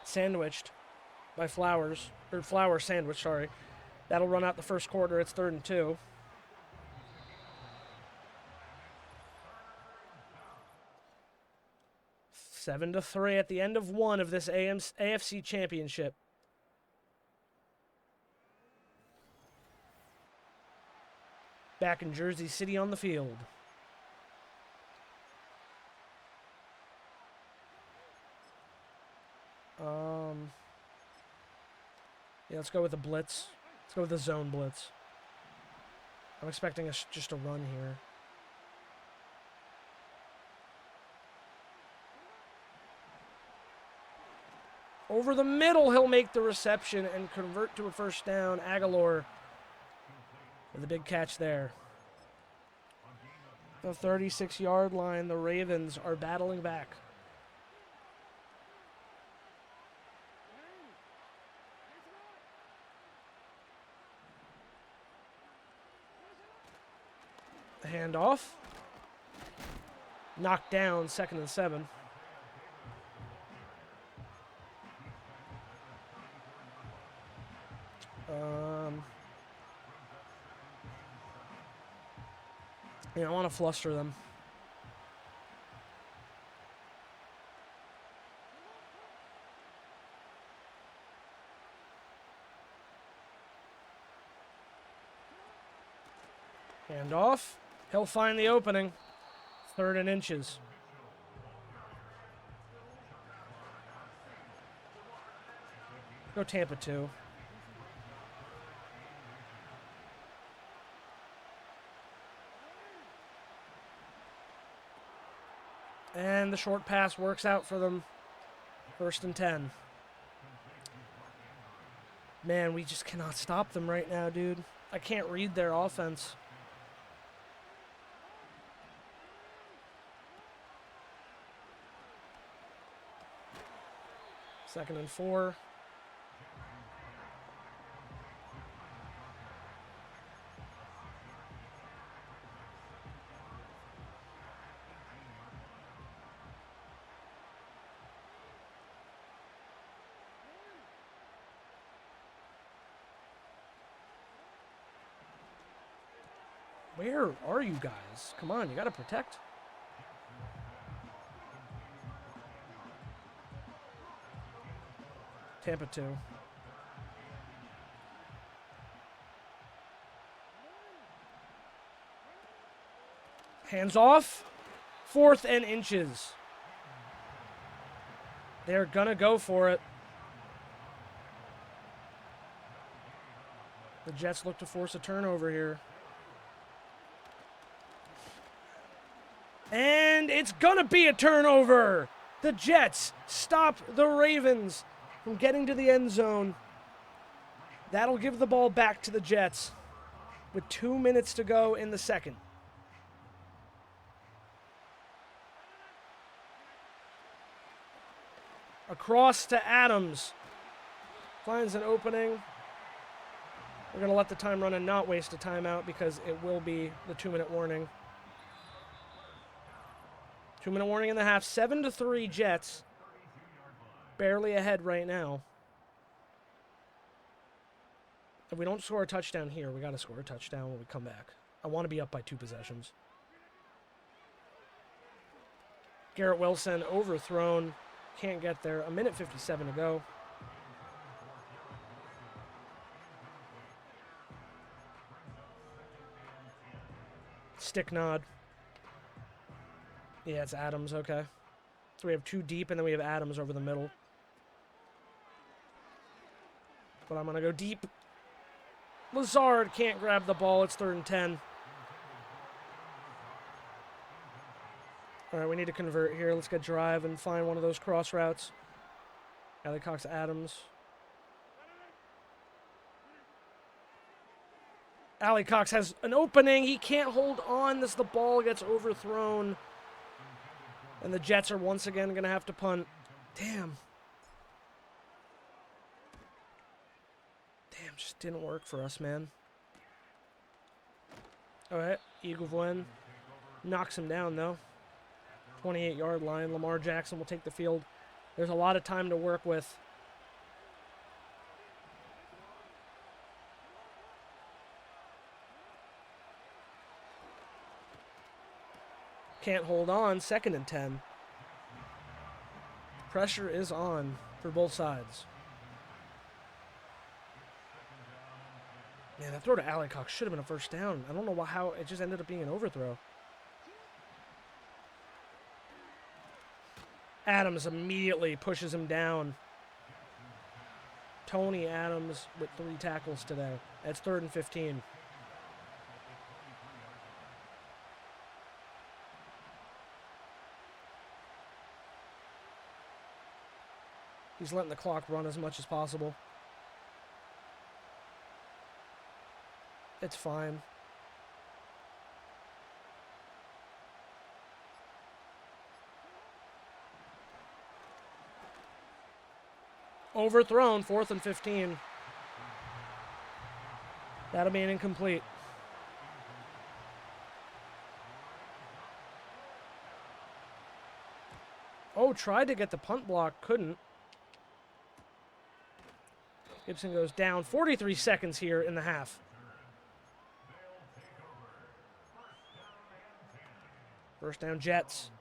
Sandwiched by Flowers. Or Flowers sandwich, sorry. That'll run out the first quarter. It's 3rd and 2. Seven to 3 at the end of one of this AFC Championship. Back in Jersey City on the field. Yeah, let's go with the blitz. Let's go with the zone blitz. I'm expecting just a run here. Over the middle, he'll make the reception and convert to a first down. Aguilar with a big catch there. The 36-yard line, the Ravens are battling back. The handoff. Knocked down, 2nd and 7. I want to fluster them. Hand off. He'll find the opening. 3rd and inches. Go Tampa 2. And the short pass works out for them. 1st and 10. Man, we just cannot stop them right now, dude. I can't read their offense. Second and 4. Where are you guys? Come on, you got to protect. Tampa 2. Hands off. 4th and inches. They're going to go for it. The Jets look to force a turnover here. And it's going to be a turnover. The Jets stop the Ravens from getting to the end zone. That'll give the ball back to the Jets with 2 minutes to go in the second. Across to Adams. Finds an opening. We're going to let the time run and not waste a timeout because it will be the 2-minute warning. 2-minute warning in the half. 7-3 Jets. Barely ahead right now. If we don't score a touchdown here, we got to score a touchdown when we come back. I want to be up by 2 possessions. Garrett Wilson overthrown. Can't get there. 1:57 to go. Stick nod. Yeah, it's Adams, okay. So we have 2 deep, and then we have Adams over the middle. But I'm going to go deep. Lazard can't grab the ball. It's 3rd and 10. All right, we need to convert here. Let's get drive and find one of those cross routes. Allie Cox Adams. Allie Cox has an opening. He can't hold on as the ball gets overthrown. And the Jets are once again going to have to punt. Damn. Damn, just didn't work for us, man. All right, Iguavoen knocks him down, though. 28-yard line. Lamar Jackson will take the field. There's a lot of time to work with. Can't hold on. 2nd and 10. Pressure is on for both sides. Man, that throw to Allie Cox should have been a first down. I don't know how it just ended up being an overthrow. Adams immediately pushes him down. Tony Adams with 3 tackles today. That's 3rd and 15. He's letting the clock run as much as possible. It's fine. Overthrown, 4th and 15. That'll be an incomplete. Oh, tried to get the punt block, couldn't. Gibson goes down. 43 seconds here in the half. First down, Jets.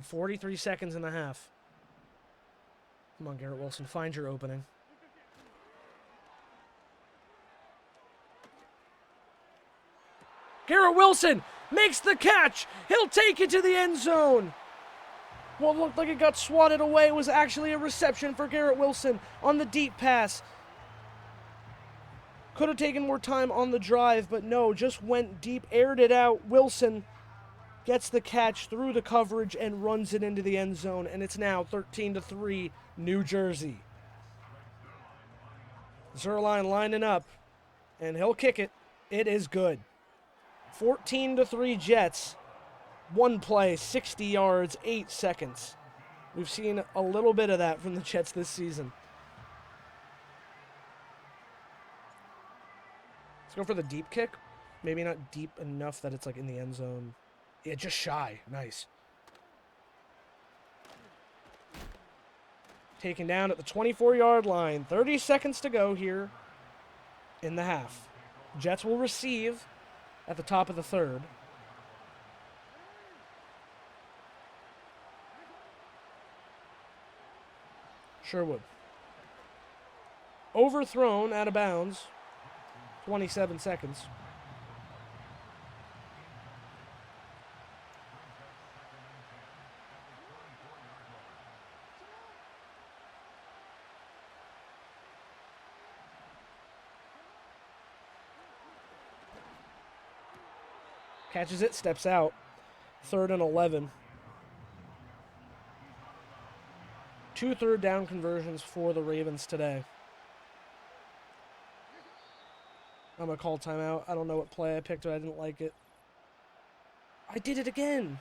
43 seconds in the half. Come on, Garrett Wilson, find your opening. Garrett Wilson makes the catch. He'll take it to the end zone. What looked like it got swatted away was actually a reception for Garrett Wilson on the deep pass. Could have taken more time on the drive, but no, just went deep, aired it out. Wilson gets the catch through the coverage and runs it into the end zone, and it's now 13-3, New Jersey. Zerline lining up, and he'll kick it. It is good. 14-3 Jets. One play, 60 yards, 8 seconds. We've seen a little bit of that from the Jets this season. Let's go for the deep kick. Maybe not deep enough that it's like in the end zone. Yeah, just shy. Nice. Taken down at the 24-yard line. 30 seconds to go here in the half. Jets will receive at the top of the third. Sherwood. Overthrown out of bounds. 27 seconds. Catches it, steps out. 3rd and 11. 2 third down conversions for the Ravens today. I'm going to call timeout. I don't know what play I picked, but I didn't like it. I did it again.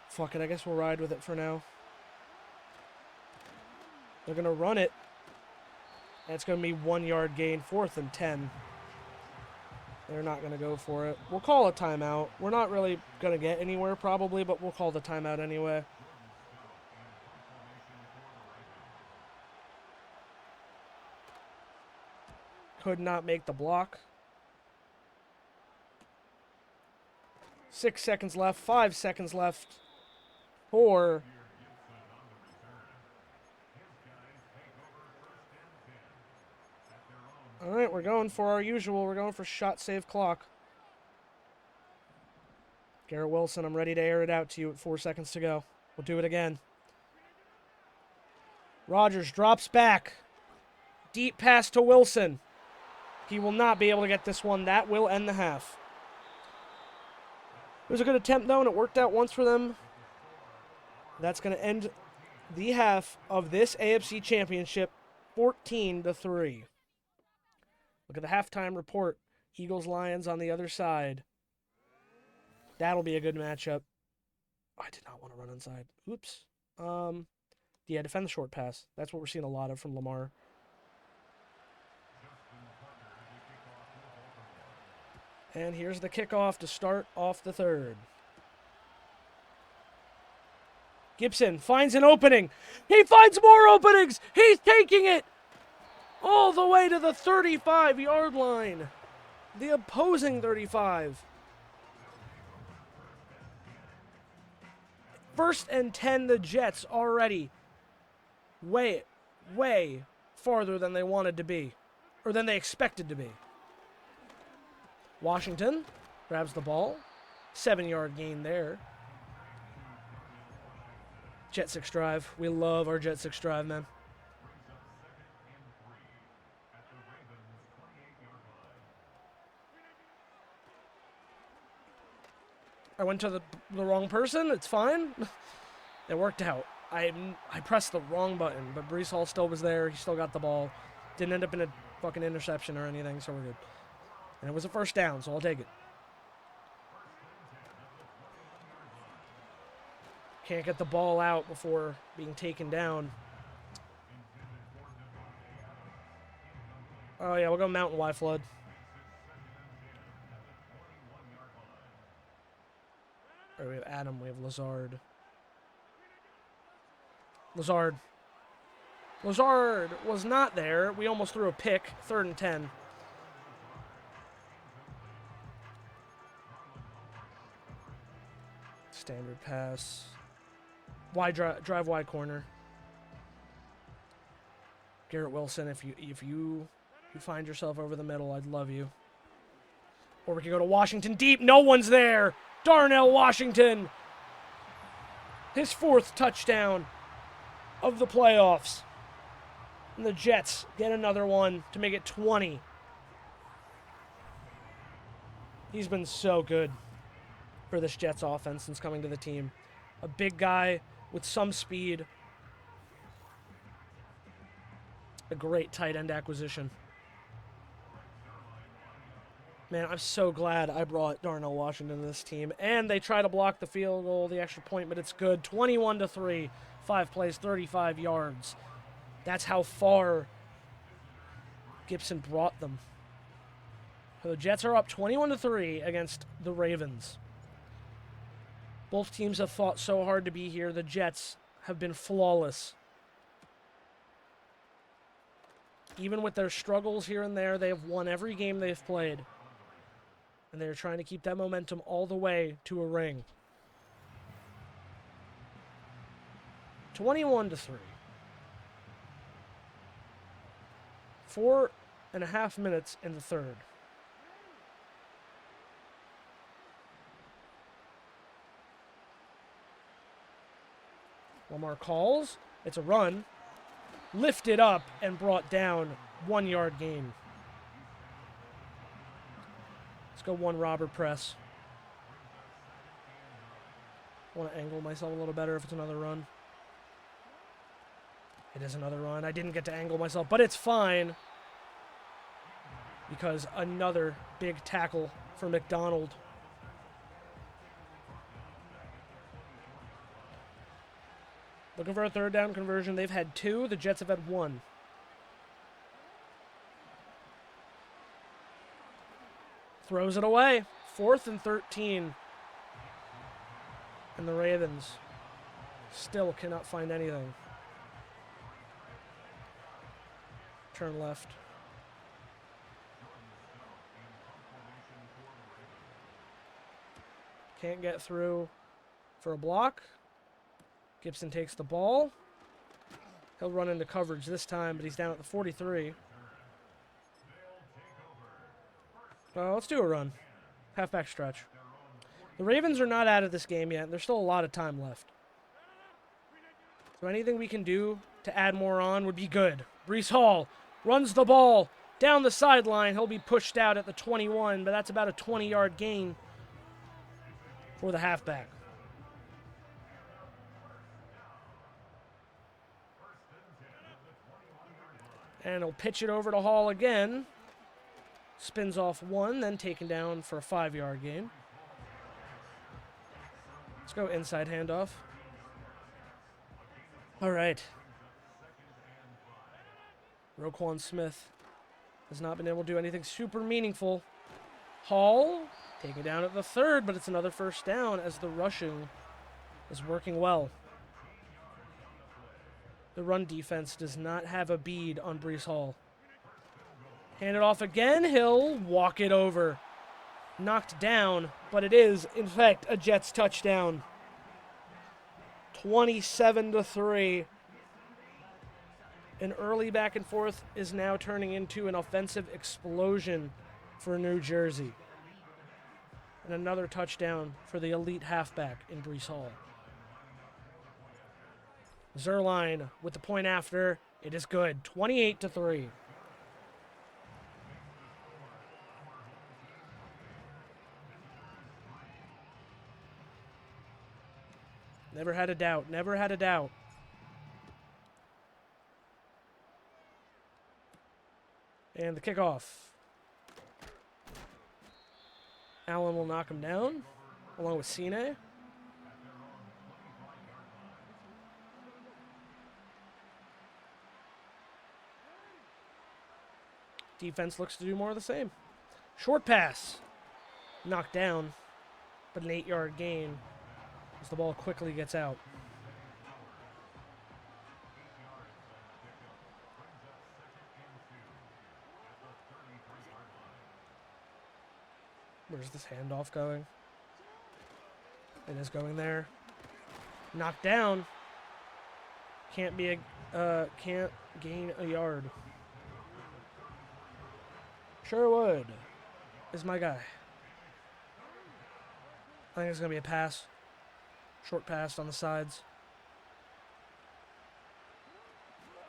Fuck it, I guess we'll ride with it for now. They're going to run it. And it's going to be 1 yard gain, 4th and 10. They're not going to go for it. We'll call a timeout. We're not really going to get anywhere probably, but we'll call the timeout anyway. Could not make the block. 6 seconds left. 5 seconds left. 4. All right, we're going for our usual. We're going for shot, save, clock. Garrett Wilson, I'm ready to air it out to you at 4 seconds to go. We'll do it again. Rodgers drops back. Deep pass to Wilson. He will not be able to get this one. That will end the half. It was a good attempt, though, and it worked out once for them. That's going to end the half of this AFC Championship, 14-3. Look at the halftime report. Eagles-Lions on the other side. That'll be a good matchup. I did not want to run inside. Oops. Yeah, defend the short pass. That's what we're seeing a lot of from Lamar. And here's the kickoff to start off the third. Gibson finds an opening. He finds more openings. He's taking it all the way to the 35-yard line. The opposing 35. 1st and 10, the Jets already way farther than they wanted to be, or than they expected to be. Washington grabs the ball. 7-yard gain there. Jet 6 drive. We love our Jet 6 drive, man. I went to the wrong person. It's fine. It worked out. I pressed the wrong button, but Breece Hall still was there. He still got the ball. Didn't end up in a fucking interception or anything, so we're good. And it was a first down, so I'll take it. Can't get the ball out before being taken down. Oh, yeah, we'll go Mountain Y Flood. All right, we have Adam, we have Lazard. Lazard was not there. We almost threw a pick. 3rd and 10. Standard pass. Wide drive wide corner. Garrett Wilson, if you find yourself over the middle, I'd love you. Or we could go to Washington deep. No one's there. Darnell Washington. His 4th touchdown of the playoffs. And the Jets get another one to make it 20. He's been so good for this Jets offense since coming to the team. A big guy with some speed. A great tight end acquisition. Man, I'm so glad I brought Darnell Washington to this team. And they try to block the field goal, the extra point, but it's good. 21-3. 5 plays, 35 yards. That's how far Gibson brought them. So the Jets are up 21-3 against the Ravens. Both teams have fought so hard to be here. The Jets have been flawless. Even with their struggles here and there, they have won every game they've played. And they're trying to keep that momentum all the way to a ring. 21-3. 4.5 minutes in the third. Lamar calls. It's a run. Lifted up and brought down. 1 yard gain. Let's go one Robert press. I want to angle myself a little better if it's another run. It is another run. I didn't get to angle myself, but it's fine. Because another big tackle for McDonald. Looking for a 3rd down conversion. They've had 2. The Jets have had 1. Throws it away. 4th and 13. And the Ravens still cannot find anything. Turn left. Can't get through for a block. Gibson takes the ball. He'll run into coverage this time, but he's down at the 43. Let's do a run. Halfback stretch. The Ravens are not out of this game yet, and there's still a lot of time left. So anything we can do to add more on would be good. Breece Hall runs the ball down the sideline. He'll be pushed out at the 21, but that's about a 20-yard gain for the halfback. And he'll pitch it over to Hall again. Spins off 1, then taken down for a 5-yard gain. Let's go inside handoff. All right. Roquan Smith has not been able to do anything super meaningful. Hall taken down at the 3rd, but it's another 1st down as the rushing is working well. The run defense does not have a bead on Breece Hall. Hand it off again. He'll walk it over. Knocked down, but it is, in fact, a Jets touchdown. 27-3. An early back and forth is now turning into an offensive explosion for New Jersey. And another touchdown for the elite halfback in Breece Hall. Zerline with the point after. It is good. 28-3. Never had a doubt. Never had a doubt. And the kickoff. Allen will knock him down, along with Cine. Defense looks to do more of the same. Short pass. Knocked down, but an 8-yard gain as the ball quickly gets out. Where's this handoff going? It is going there. Knocked down. Can't gain a yard. Sherwood is my guy. I think it's going to be a pass. Short pass on the sides.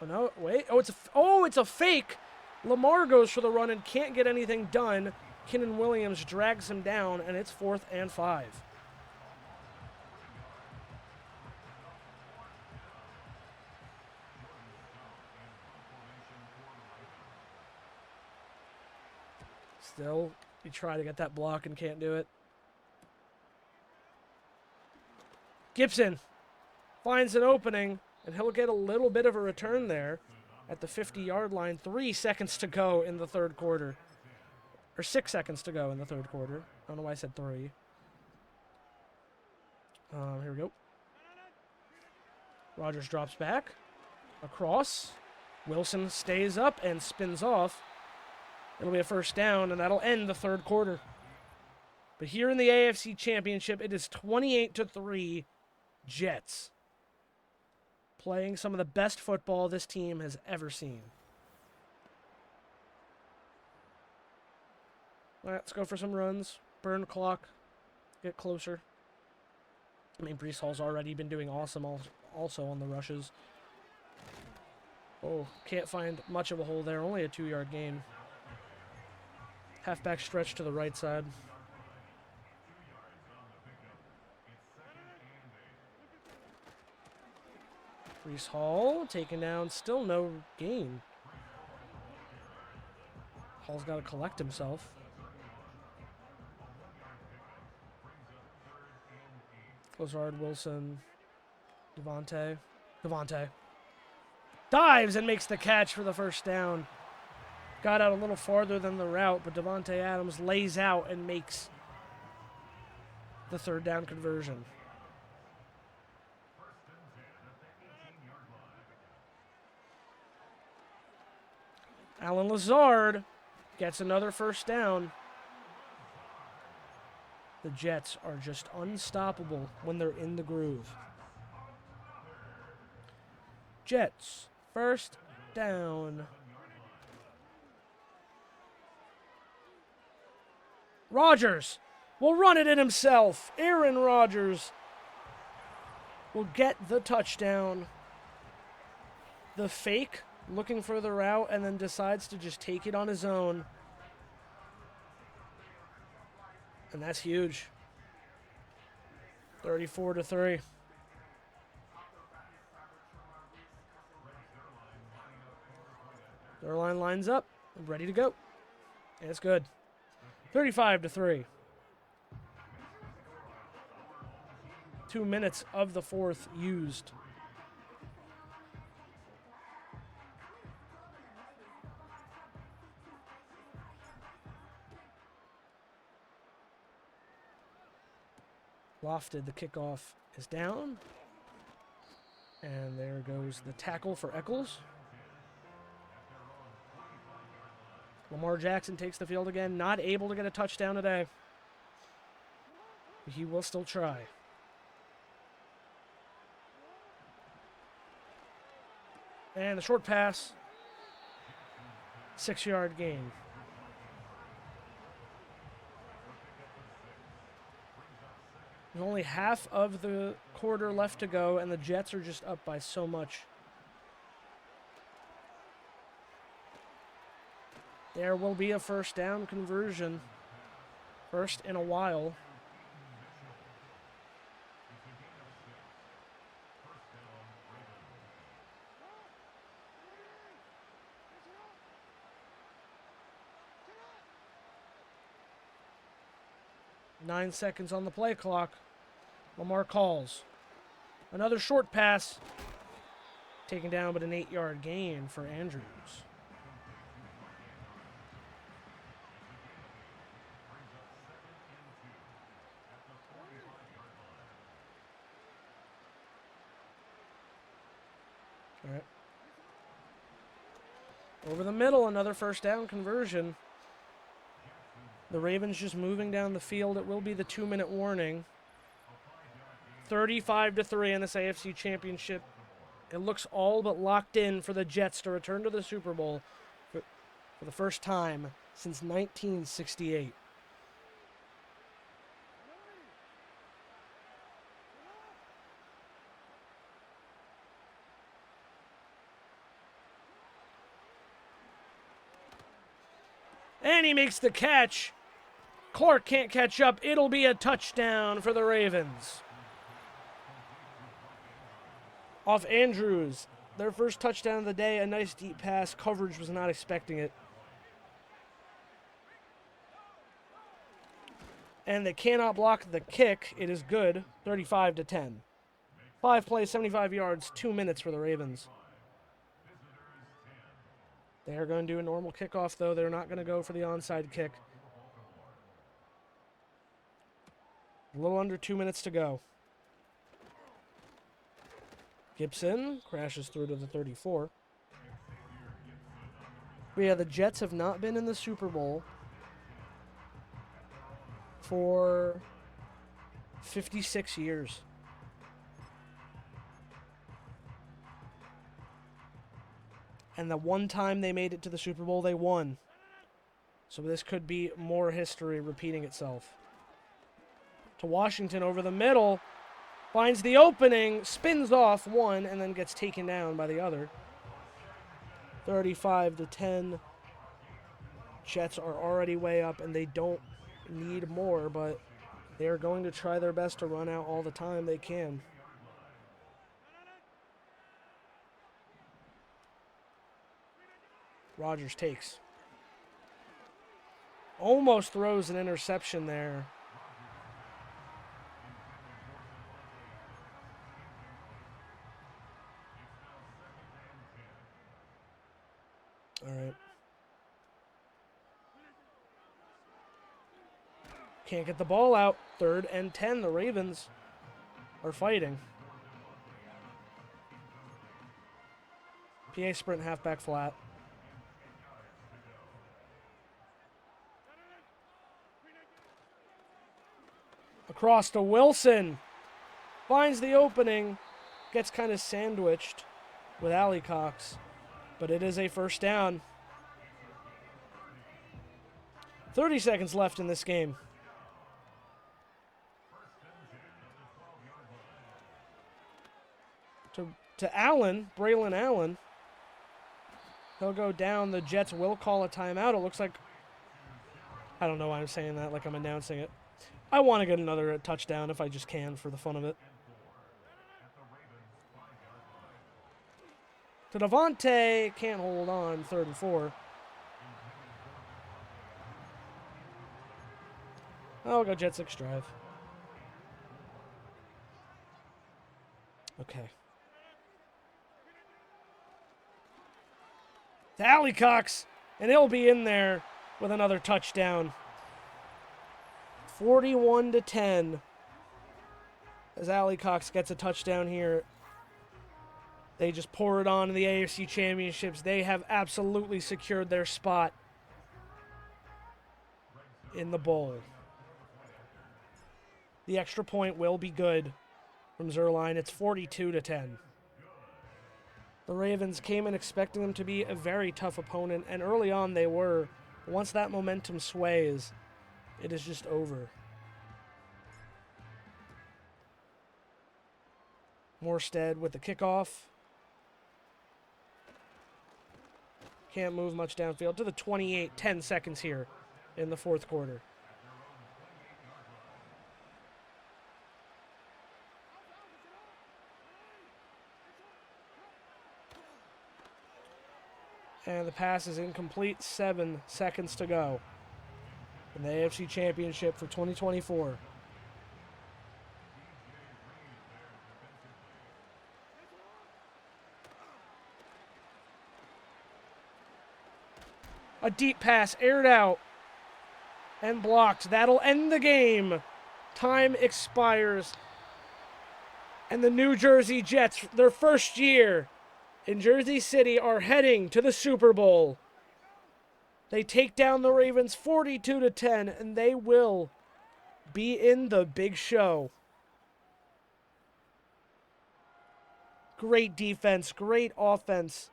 Oh, no. Wait. Oh, it's a fake. Lamar goes for the run and can't get anything done. Kinnan Williams drags him down, and it's 4th and 5. Still, you try to get that block and can't do it. Gibson finds an opening, and he'll get a little bit of a return there at the 50-yard line. 3 seconds to go in the third quarter. Or 6 seconds to go in the third quarter. I don't know why I said 3. Here we go. Rodgers drops back. Across. Wilson stays up and spins off. It'll be a first down, and that'll end the third quarter. But here in the AFC Championship, it is 28-3 Jets. Playing some of the best football this team has ever seen. All right, let's go for some runs. Burn clock. Get closer. I mean, Breece Hall's already been doing awesome also on the rushes. Oh, can't find much of a hole there. Only a 2-yard gain. Halfback stretch to the right side. Breece Hall taken down. Still no gain. Hall's got to collect himself. Closard, Wilson, Devontae. Dives and makes the catch for the first down. Got out a little farther than the route, but Devontae Adams lays out and makes the third down conversion. Allen Lazard gets another first down. The Jets are just unstoppable when they're in the groove. Jets, first down. Rodgers will run it in himself. Aaron Rodgers will get the touchdown. The fake, looking for the route, and then decides to just take it on his own. And that's huge. 34-3. Their line lines up, ready to go. And it's good. 35-3. 2 minutes of the fourth used. Lofted, the kickoff is down. And there goes the tackle for Eccles. Lamar Jackson takes the field again, not able to get a touchdown today. He will still try. And the short pass, 6-yard gain. There's only half of the quarter left to go, and the Jets are just up by so much. There will be a first down conversion. First in a while. Nine seconds on the play clock. Lamar calls. Another short pass. Taken down, but an 8-yard gain for Andrews. All right. Over the middle, another first down conversion. The Ravens just moving down the field. It will be the 2-minute warning. 35-3 in this AFC Championship. It looks all but locked in for the Jets to return to the Super Bowl for the first time since 1968. And he makes the catch. Clark can't catch up. It'll be a touchdown for the Ravens. Off Andrews. Their first touchdown of the day. A nice deep pass. Coverage was not expecting it. And they cannot block the kick. It is good. 35-10. 5 plays, 75 yards, 2 minutes for the Ravens. They are going to do a normal kickoff, though. They're not going to go for the onside kick. A little under 2 minutes to go. Gibson crashes through to the 34. But yeah, the Jets have not been in the Super Bowl for 56 years. And the one time they made it to the Super Bowl, they won. So this could be more history repeating itself. To Washington over the middle. Finds the opening. Spins off one and then gets taken down by the other. 35-10. Jets are already way up and they don't need more, but they are going to try their best to run out all the time they can. Rodgers takes. Almost throws an interception there. All right. Can't get the ball out. 3rd and 10. The Ravens are fighting. PA sprint halfback flat. Across to Wilson. Finds the opening. Gets kind of sandwiched with Alley Cox. But it is a first down. 30 seconds left in this game. To Allen, Braylon Allen. He'll go down. The Jets will call a timeout. It looks like... I don't know why I'm saying that like I'm announcing it. I want to get another touchdown if I just can for the fun of it. To Devontae. Can't hold on. 3rd and 4. I'll go Jet 6 drive. Okay. To Alley Cox, and he'll be in there with another touchdown. 41-10. As Alley Cox gets a touchdown here. They just pour it on in the AFC Championships. They have absolutely secured their spot in the bowl. The extra point will be good from Zerline. It's 42-10. The Ravens came in expecting them to be a very tough opponent, and early on they were. Once that momentum sways, it is just over. Morstead with the kickoff. Can't move much downfield to the 28, 10 seconds here in the 4th quarter. And the pass is incomplete. 7 seconds to go in the AFC Championship for 2024. A deep pass aired out and blocked. That'll end the game. Time expires. And the New Jersey Jets, their first year in Jersey City, are heading to the Super Bowl. They take down the Ravens 42-10, and they will be in the big show. Great defense, great offense.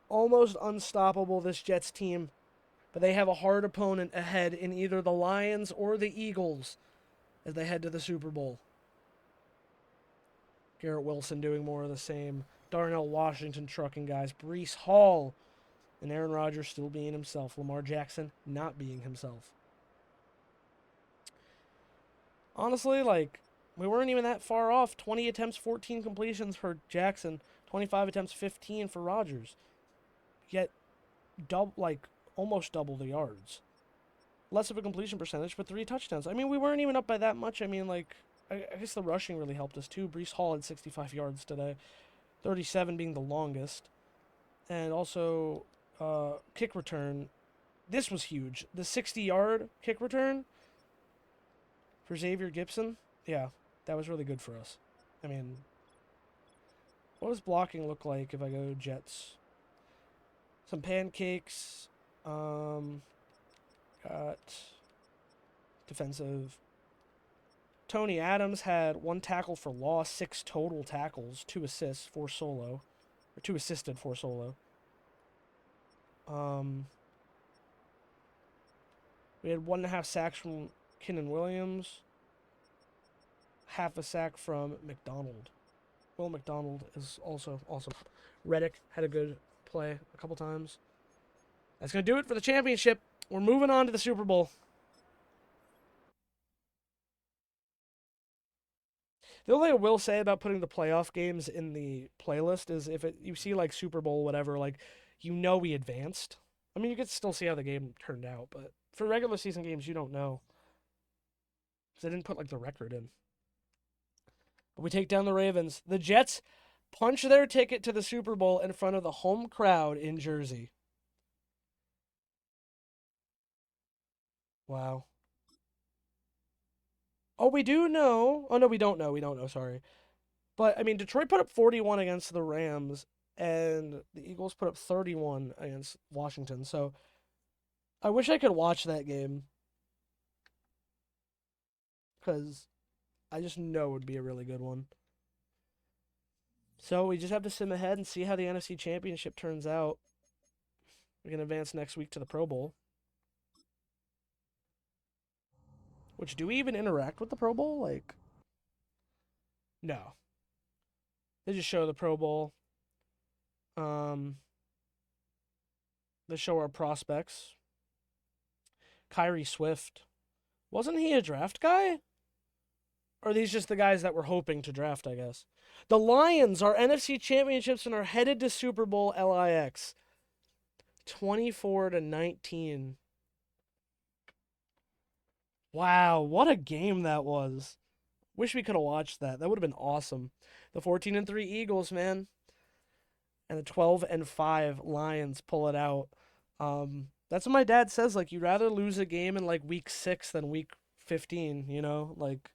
Almost unstoppable, this Jets team. But they have a hard opponent ahead in either the Lions or the Eagles as they head to the Super Bowl. Garrett Wilson doing more of the same. Darnell Washington trucking guys. Breece Hall and Aaron Rodgers still being himself. Lamar Jackson not being himself. Honestly, like, we weren't even that far off. 20 attempts, 14 completions for Jackson. 25 attempts, 15 for Rodgers. Yet, almost double the yards. Less of a completion percentage, but 3 touchdowns. I mean, we weren't even up by that much. I mean, like, I guess the rushing really helped us too. Breece Hall had 65 yards today, 37 being the longest. And also, kick return. This was huge. The 60-yard kick return for Xavier Gipson. Yeah, that was really good for us. I mean, what does blocking look like if I go Jets? Some pancakes. Got defensive. Tony Adams had 1 tackle for loss, 6 total tackles, 2 assists, 4 solo. Or 2 assisted, 4 solo. We had 1.5 sacks from Kinnan Williams. Half a sack from McDonald. Will McDonald is also awesome. Reddick had a good play a couple times. That's going to do it for the championship. We're moving on to the Super Bowl. The only thing I will say about putting the playoff games in the playlist is if you see like Super Bowl, whatever, like, you know we advanced. I mean, you could still see how the game turned out, but for regular season games, you don't know. Because they didn't put like the record in. But we take down the Ravens. The Jets punch their ticket to the Super Bowl in front of the home crowd in Jersey. Wow. Oh, we do know. Oh, no, we don't know. We don't know. Sorry. But, I mean, Detroit put up 41 against the Rams, and the Eagles put up 31 against Washington. So, I wish I could watch that game. Because I just know it would be a really good one. So, we just have to sim ahead and see how the NFC Championship turns out. We can advance next week to the Pro Bowl. Which, do we even interact with the Pro Bowl? Like, no. They just show the Pro Bowl. Um, they show our prospects. Kyrie Swift. Wasn't he a draft guy? Or are these just the guys that we're hoping to draft, I guess? The Lions are NFC championships and are headed to Super Bowl LIX. 24-19. Wow, what a game that was. Wish we could have watched that. That would have been awesome. The 14-3 Eagles, man. And the 12-5 Lions pull it out. That's what my dad says. Like, you'd rather lose a game in like week 6 than week 15, you know? Like,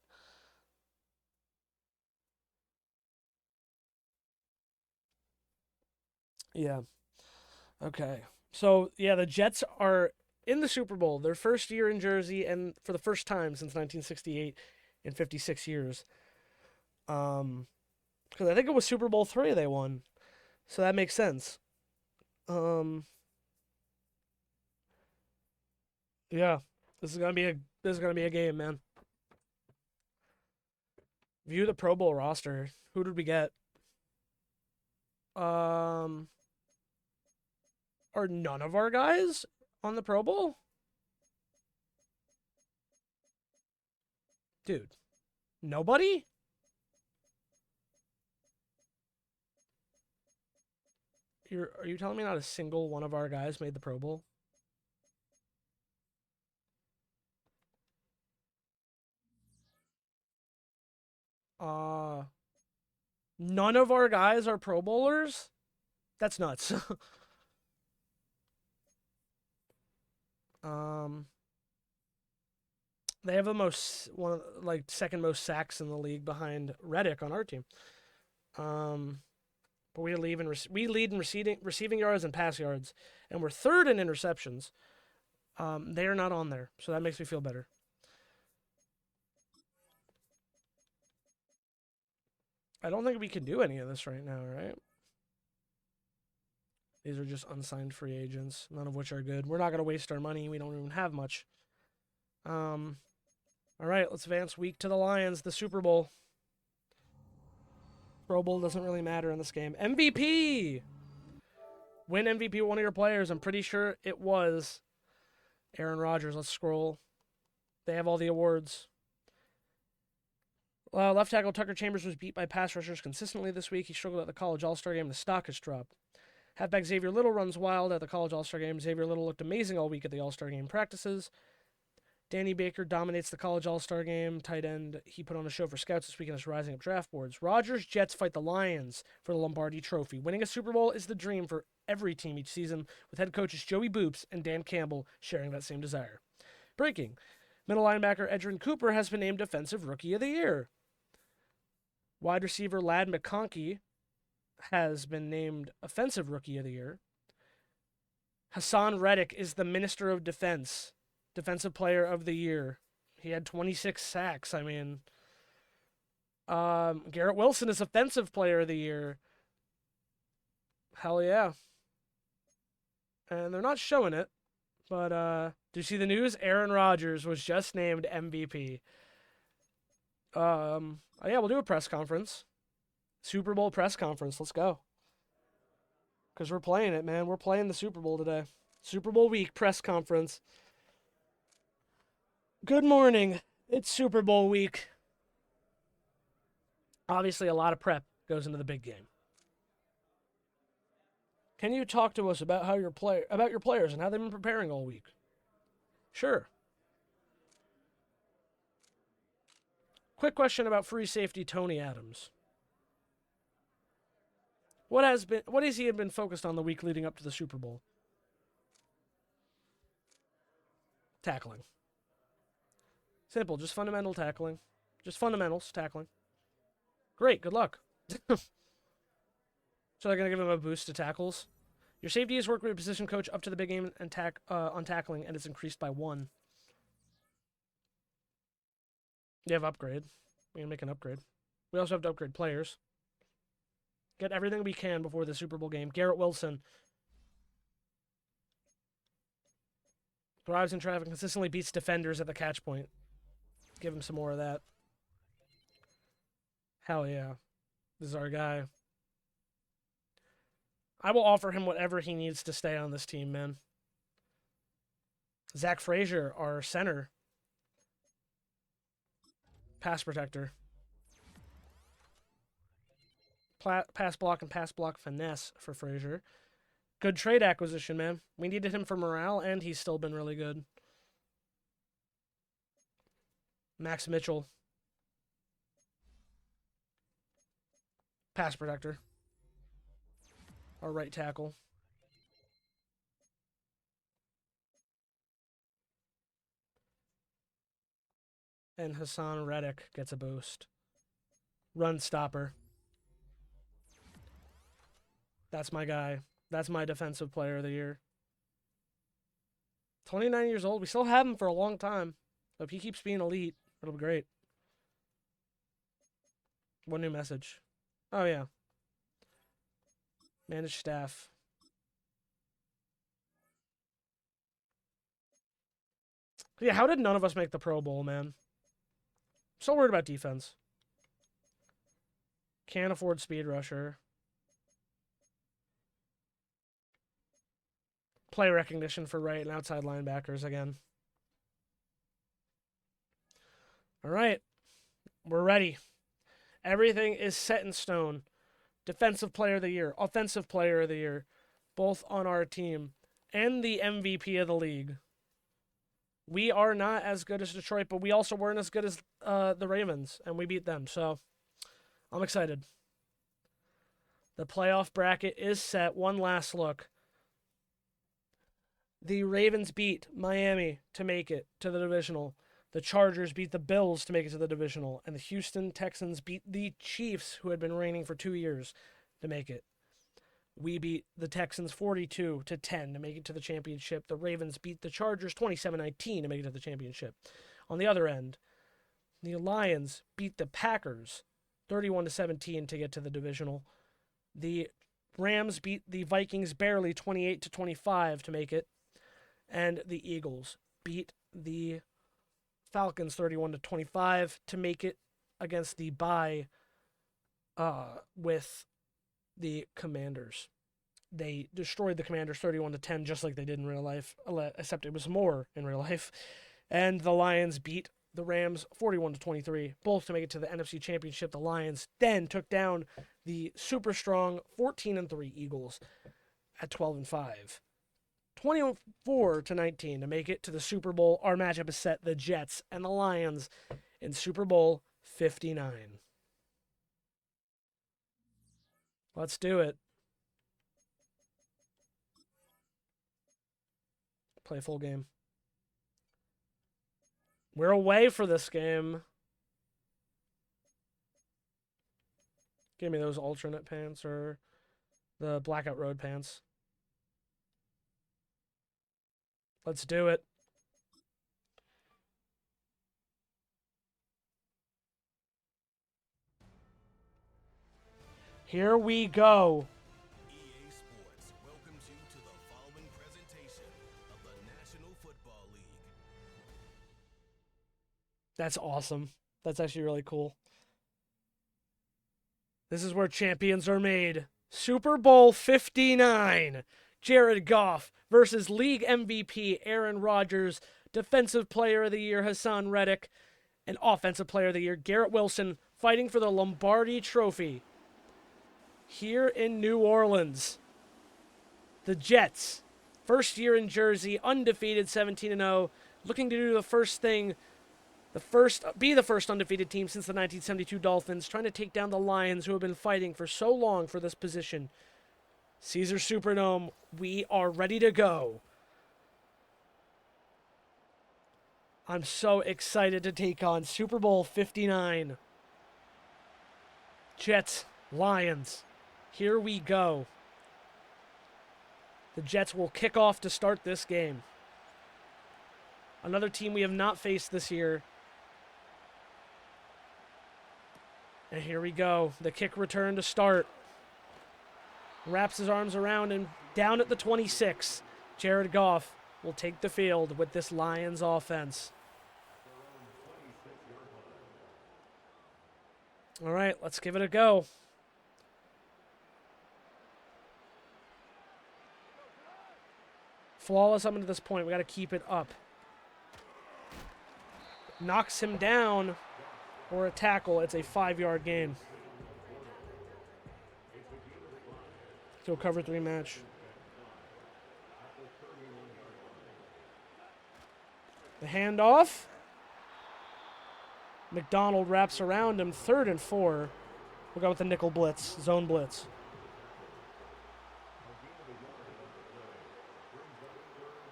yeah. Okay. So, yeah, the Jets are in the Super Bowl, their first year in Jersey, and for the first time since 1968 in 56 years. Because I think it was Super Bowl 3 they won. So that makes sense. Um, yeah. This is gonna be a game, man. View the Pro Bowl roster. Who did we get? Um, are none of our guys on the Pro Bowl? Dude, nobody? Are you telling me not a single one of our guys made the Pro Bowl? Uh, none of our guys are Pro Bowlers? That's nuts. um, they have the most one of like second most sacks in the league behind Reddick on our team. Um, but we lead in receiving yards and pass yards, and we're third in interceptions. They are not on there, so that makes me feel better. I don't think we can do any of this right now, right? These are just unsigned free agents, none of which are good. We're not going to waste our money. We don't even have much. All right, let's advance week to the Lions, the Super Bowl. Pro Bowl doesn't really matter in this game. MVP! Win MVP one of your players. I'm pretty sure it was Aaron Rodgers. Let's scroll. They have all the awards. Left tackle Tucker Chambers was beat by pass rushers consistently this week. He struggled at the college All-Star game. The stock has dropped. Halfback Xavier Little runs wild at the college All-Star game. Xavier Little looked amazing all week at the All-Star game practices. Danny Baker dominates the college All-Star game. Tight end, he put on a show for scouts this weekend as rising up draft boards. Rodgers Jets fight the Lions for the Lombardi Trophy. Winning a Super Bowl is the dream for every team each season, with head coaches Joey Boops and Dan Campbell sharing that same desire. Breaking. Middle linebacker Edgerrin Cooper has been named Defensive Rookie of the Year. Wide receiver Ladd McConkey has been named Offensive Rookie of the Year. Hassan Reddick is the Minister of Defense, Defensive Player of the Year. He had 26 sacks. I mean, Garrett Wilson is Offensive Player of the Year. Hell yeah. And they're not showing it, but do you see the news? Aaron Rodgers was just named MVP. Yeah, we'll do a press conference. Super Bowl press conference. Let's go. Because we're playing it, man. We're playing the Super Bowl today. Super Bowl week press conference. Good morning. It's Super Bowl week. Obviously, a lot of prep goes into the big game. Can you talk to us about your players and how they've been preparing all week? Sure. Quick question about free safety Tony Adams. What has he been focused on the week leading up to the Super Bowl? Tackling. Simple, just fundamental tackling. Just fundamentals tackling. Great, good luck. So they're going to give him a boost to tackles. Your safety has worked with a position coach up to the big game and on tackling, and it's increased by 1. You have upgrade. We can make an upgrade. We also have to upgrade players. Get everything we can before the Super Bowl game. Garrett Wilson thrives in traffic, consistently beats defenders at the catch point. Give him some more of that. Hell yeah. This is our guy. I will offer him whatever he needs to stay on this team, man. Zach Frazier, our center. Pass protector. Pass block and pass block finesse for Frazier. Good trade acquisition, man. We needed him for morale, and he's still been really good. Max Mitchell. Pass protector. Our right tackle. And Hassan Reddick gets a boost. Run stopper. That's my guy. That's my Defensive Player of the Year. 29 years old. We still have him for a long time. So if he keeps being elite, it'll be great. One new message. Oh, yeah. Manage staff. Yeah, how did none of us make the Pro Bowl, man? So worried about defense. Can't afford speed rusher. Play recognition for right and outside linebackers again. All right. We're ready. Everything is set in stone. Defensive Player of the Year, Offensive Player of the Year, both on our team, and the MVP of the league. We are not as good as Detroit, but we also weren't as good as the Ravens, and we beat them. So I'm excited. The playoff bracket is set. One last look. The Ravens beat Miami to make it to the divisional. The Chargers beat the Bills to make it to the divisional. And the Houston Texans beat the Chiefs, who had been reigning for 2 years, to make it. We beat the Texans 42-10 to make it to the championship. The Ravens beat the Chargers 27-19 to make it to the championship. On the other end, the Lions beat the Packers 31-17 to get to the divisional. The Rams beat the Vikings barely 28-25 to make it. And the Eagles beat the Falcons 31-25 to make it against the bye with the Commanders. They destroyed the Commanders 31-10, just like they did in real life, except it was more in real life. And the Lions beat the Rams 41-23, both to make it to the NFC Championship. The Lions then took down the super strong 14-3 Eagles at 12-5. 24-19 to make it to the Super Bowl. Our matchup is set: the Jets and the Lions in Super Bowl 59. Let's do it. Play a full game. We're away for this game. Give me those alternate pants or the blackout road pants. Let's do it. Here we go. EA Sports welcomes you to the following presentation of the National Football League. That's awesome. That's actually really cool. This is where champions are made. Super Bowl 59. Jared Goff versus League MVP Aaron Rodgers, Defensive Player of the Year Hassan Reddick, and Offensive Player of the Year Garrett Wilson fighting for the Lombardi Trophy. Here in New Orleans, the Jets, first year in Jersey, undefeated 17-0, looking to do the first thing, be the first undefeated team since the 1972 Dolphins, trying to take down the Lions, who have been fighting for so long for this position. Caesar Superdome, we are ready to go. I'm so excited to take on Super Bowl 59. Jets, Lions. Here we go. The Jets will kick off to start this game. Another team we have not faced this year. And here we go. The kick return to start. Wraps his arms around him. Down at the 26. Jared Goff will take the field with this Lions offense. All right, let's give it a go. Flawless up to this point. We got to keep it up. Knocks him down or a tackle. It's a 5-yard gain. To a cover 3 match. The handoff. McDonald wraps around him. 3rd and 4. We'll go with the nickel blitz, zone blitz.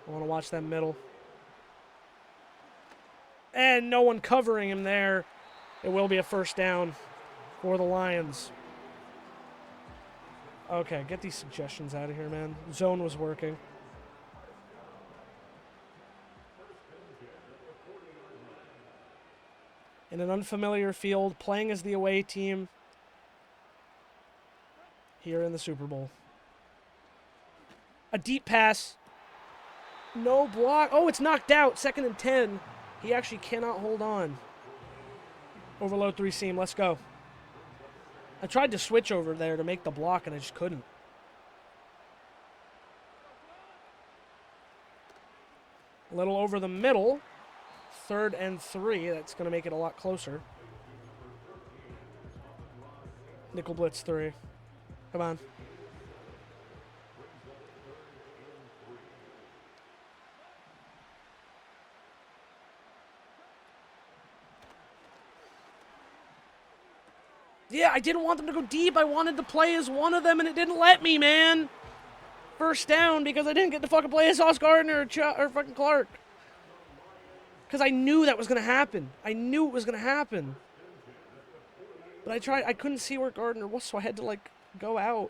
I want to watch that middle. And no one covering him there. It will be a first down for the Lions. Okay, get these suggestions out of here, man. Zone was working. In an unfamiliar field, playing as the away team here in the Super Bowl. A deep pass. No block. Oh, it's knocked out. 2nd and 10. He actually cannot hold on. Overload 3 seam. Let's go. I tried to switch over there to make the block, and I just couldn't. A little over the middle. 3rd and 3. That's going to make it a lot closer. Nickel blitz 3. Come on. Yeah, I didn't want them to go deep. I wanted to play as one of them, and it didn't let me, man. First down because I didn't get to fucking play as Sauce Gardner or fucking Clark. Because I knew that was going to happen. I knew it was going to happen. But I couldn't see where Gardner was, so I had to, like, go out.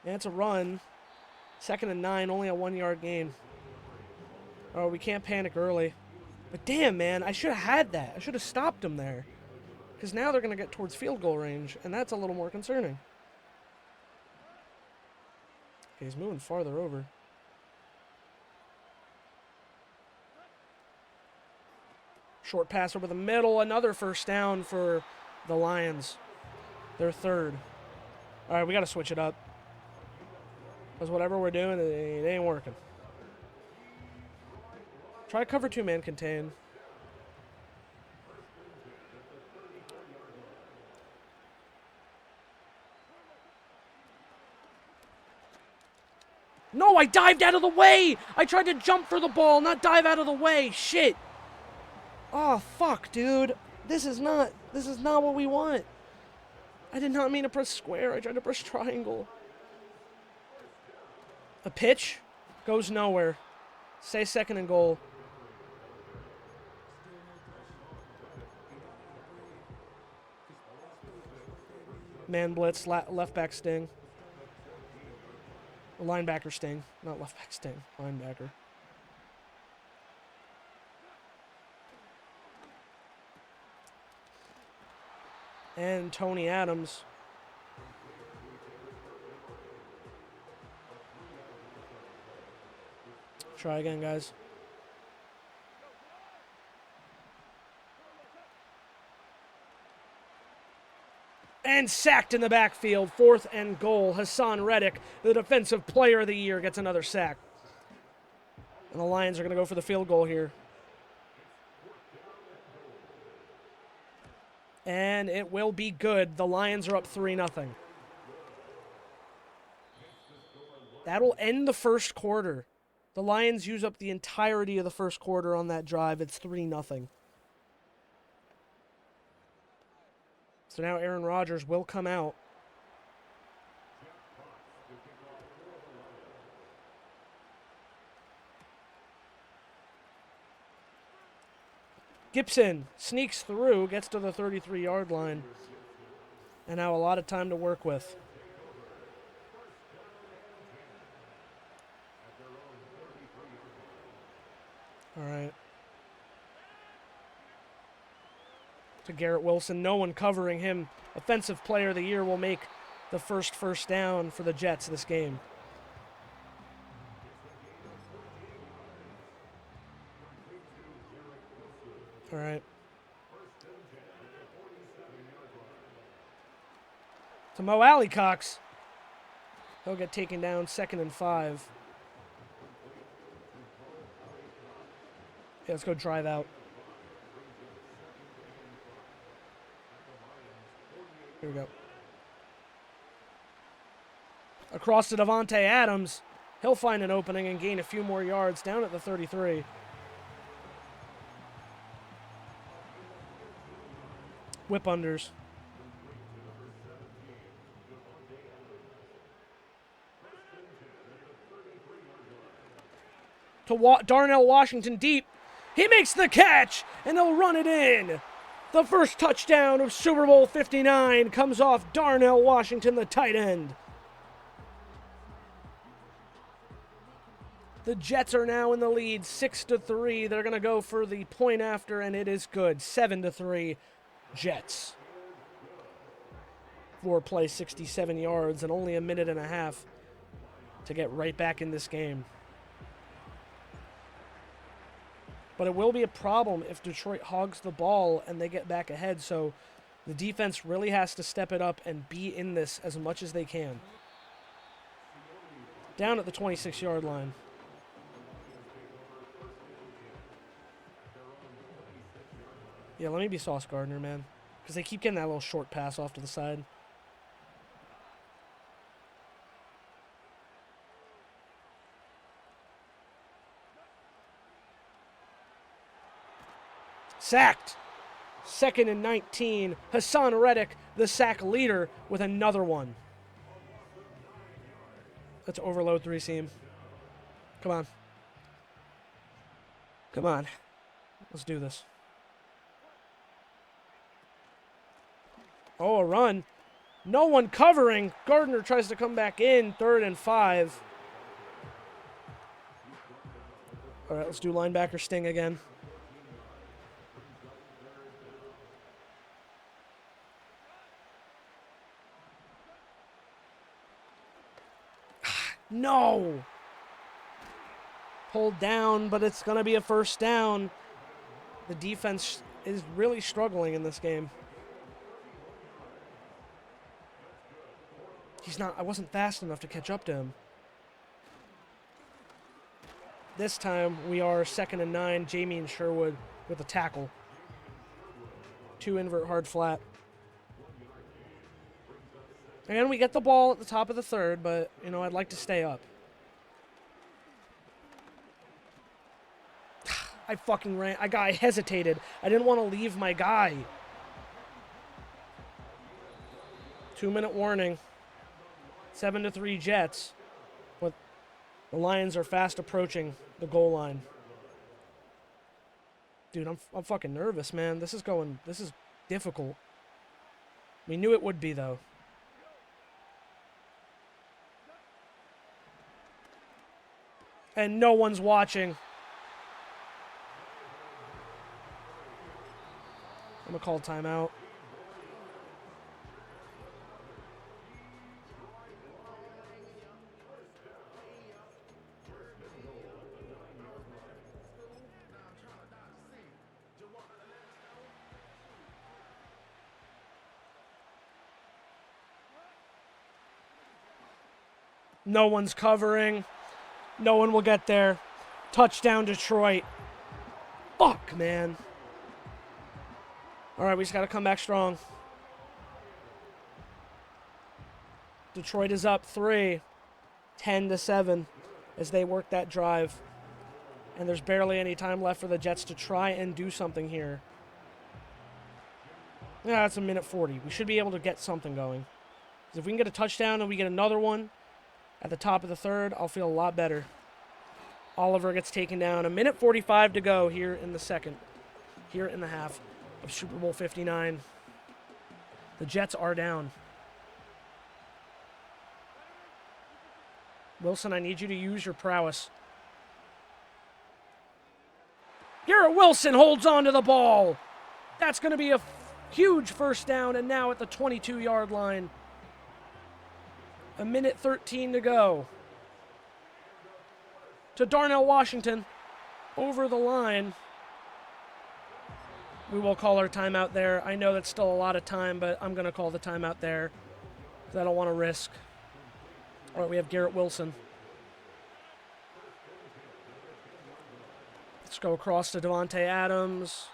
And it's a run. 2nd and 9, only a 1-yard gain. Oh, we can't panic early. But damn, man, I should have had that. I should have stopped him there. Because because now they're going to get towards field goal range, and that's a little more concerning. Okay, he's moving farther over. Short pass over the middle, another first down for the Lions. Their third. All right, we got to switch it up. Because whatever we're doing, it ain't working. Try cover 2-man contain. No, I dived out of the way! I tried to jump for the ball, not dive out of the way. Shit. Oh, fuck, dude. This is not what we want. I did not mean to press square. I tried to press triangle. A pitch goes nowhere. Stay second and goal. Man blitz, left back sting. Linebacker sting. Not left back sting. Linebacker. And Tony Adams. Try again, guys. And sacked in the backfield. 4th and goal. Hassan Reddick, the defensive player of the year, gets another sack. And the Lions are going to go for the field goal here. And it will be good. The Lions are up 3-0. That'll end the first quarter. The Lions use up the entirety of the first quarter on that drive. It's 3-0. So now Aaron Rodgers will come out. Gibson sneaks through, gets to the 33-yard line. And now a lot of time to work with. All right. To Garrett Wilson. No one covering him. Offensive player of the year will make the first down for the Jets this game. All right. To Mo Alley-Cox. He'll get taken down 2nd and 5. Yeah, let's go drive out. Here we go. Across to Davante Adams. He'll find an opening and gain a few more yards down at the 33. Whip unders. To Darnell Washington deep. He makes the catch, and they'll run it in. The first touchdown of Super Bowl 59 comes off Darnell Washington, the tight end. The Jets are now in the lead, 6-3. They're going to go for the point after, and it is good. 7-3, Jets. 4 play, 67 yards, and only a minute and a half to get right back in this game. But it will be a problem if Detroit hogs the ball and they get back ahead. So the defense really has to step it up and be in this as much as they can. Down at the 26-yard line. Yeah, let me be Sauce Gardner, man. Because they keep getting that little short pass off to the side. Sacked. 2nd and 19. Hassan Reddick, the sack leader, with another one. Let's overload 3-seam. Come on. Come on. Let's do this. Oh, a run. No one covering. Gardner tries to come back in. 3rd and 5. All right, let's do linebacker. Sting again. hold down, but it's going to be a first down. The defense is really struggling in this game. I wasn't fast enough to catch up to him. This time we are 2nd and 9. Jamie and Sherwood with a tackle. 2 invert hard flat. And we get the ball at the top of the 3rd, but, I'd like to stay up. I fucking ran. I hesitated. I didn't want to leave my guy. 2-minute warning. 7-3 Jets. But the Lions are fast approaching the goal line. Dude, I'm fucking nervous, man. This is difficult. We knew it would be, though. And no one's watching. I'm going to call timeout. No one's covering. No one will get there. Touchdown, Detroit. Fuck, man. All right, we just got to come back strong. Detroit is up 3, 10-7, as they work that drive. And there's barely any time left for the Jets to try and do something here. Yeah, that's 1:40. We should be able to get something going. Because if we can get a touchdown and we get another one at the top of the 3rd, I'll feel a lot better. Oliver gets taken down. 1:45 to go here in the 2nd. Here in the half of Super Bowl 59. The Jets are down. Wilson, I need you to use your prowess. Garrett Wilson holds on to the ball. That's going to be a huge first down, and now at the 22-yard line. 1:13 to go. To Darnell Washington. Over the line. We will call our timeout there. I know that's still a lot of time, but I'm going to call the timeout there because I don't want to risk. All right, we have Garrett Wilson. Let's go across to Devontae Adams.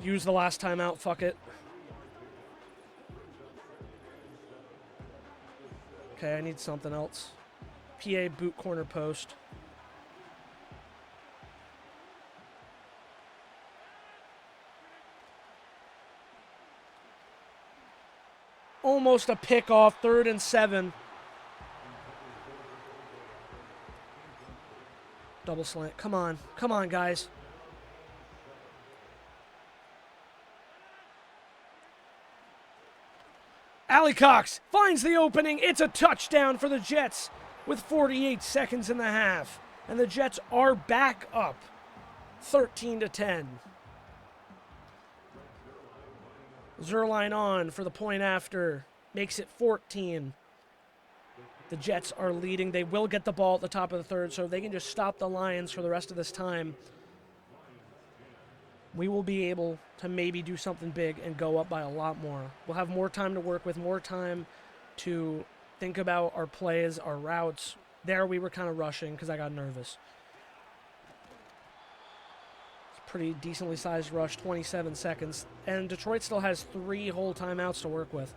Use the last timeout, fuck it. Okay, I need something else. PA boot corner post. Almost a pickoff, 3rd and 7. Double slant. Come on. Come on, guys. Allie Cox finds the opening. It's a touchdown for the Jets with 48 seconds in the half. And the Jets are back up 13-10. Zerline on for the point after. Makes it 14. The Jets are leading. They will get the ball at the top of the 3rd, so if they can just stop the Lions for the rest of this time, we will be able to maybe do something big and go up by a lot more. We'll have more time to work with, more time to think about our plays, our routes. There we were kind of rushing because I got nervous. It's a pretty decently sized rush, 27 seconds. And Detroit still has 3 whole timeouts to work with.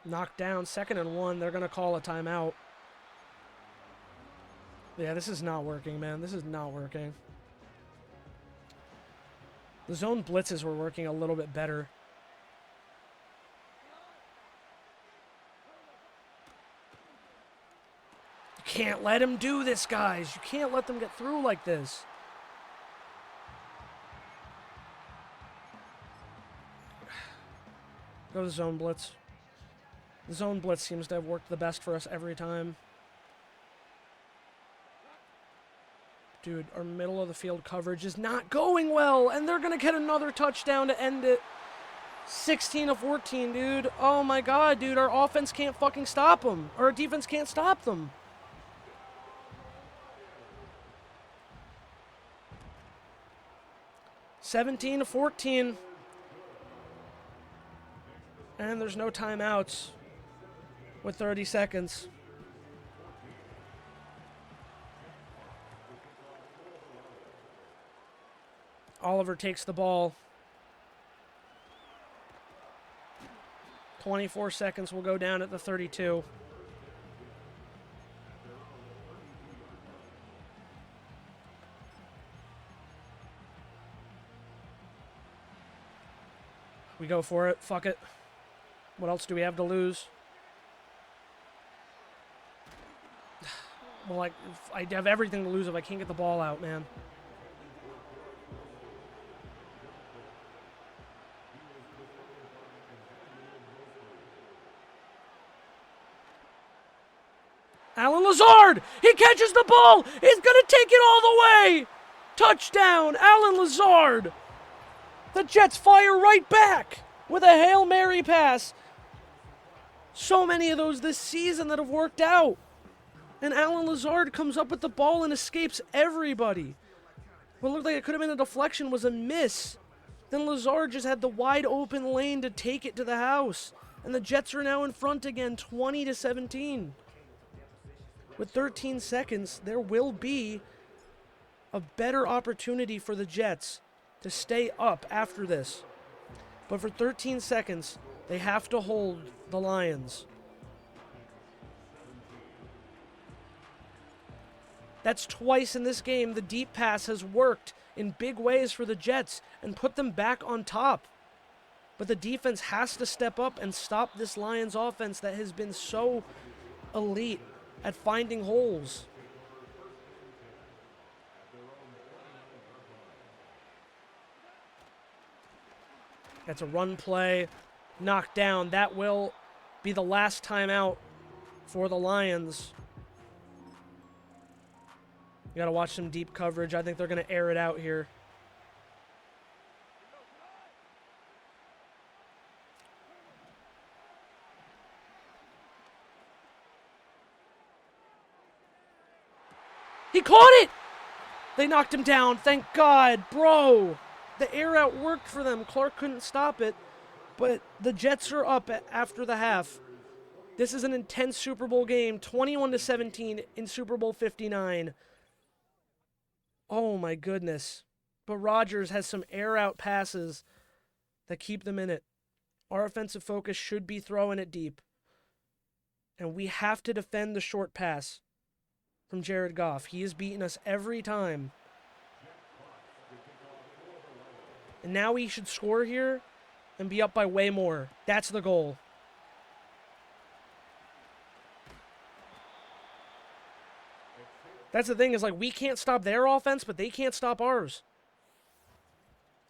Knocked down, 2nd and 1. They're going to call a timeout. Yeah, this is not working, man. This is not working. The zone blitzes were working a little bit better. You can't let him do this, guys. You can't let them get through like this. Go to the zone blitz. The zone blitz seems to have worked the best for us every time. Dude, our middle of the field coverage is not going well, and they're going to get another touchdown to end it. 16-14, dude. Oh my god, dude. Our offense can't fucking stop them. Or our defense can't stop them. (17-14). And there's no timeouts with 30 seconds. Oliver takes the ball. 24 seconds will go down at the 32. We go for it. Fuck it. What else do we have to lose? Well, I have everything to lose if I can't get the ball out, man. Alan Lazard! He catches the ball! He's gonna take it all the way! Touchdown, Alan Lazard! The Jets fire right back with a Hail Mary pass. So many of those this season that have worked out. And Alan Lazard comes up with the ball and escapes everybody. What looked like it could have been a deflection was a miss. Then Lazard just had the wide open lane to take it to the house. And the Jets are now in front again, 20-17. With 13 seconds, there will be a better opportunity for the Jets to stay up after this. But for 13 seconds, they have to hold the Lions. That's twice in this game the deep pass has worked in big ways for the Jets and put them back on top. But the defense has to step up and stop this Lions offense that has been so elite at finding holes. That's a run play, knocked down. That will be the last timeout for the Lions. You got to watch some deep coverage. I think they're going to air it out here. He caught it! They knocked him down. Thank God, bro. The air out worked for them. Clark couldn't stop it. But the Jets are up after the half. This is an intense Super Bowl game. 21-17 in Super Bowl 59. Oh my goodness. But Rodgers has some air out passes that keep them in it. Our offensive focus should be throwing it deep. And we have to defend the short pass from Jared Goff. He has beaten us every time. And now we should score here and be up by way more. That's the goal. That's the thing, is like we can't stop their offense, but they can't stop ours.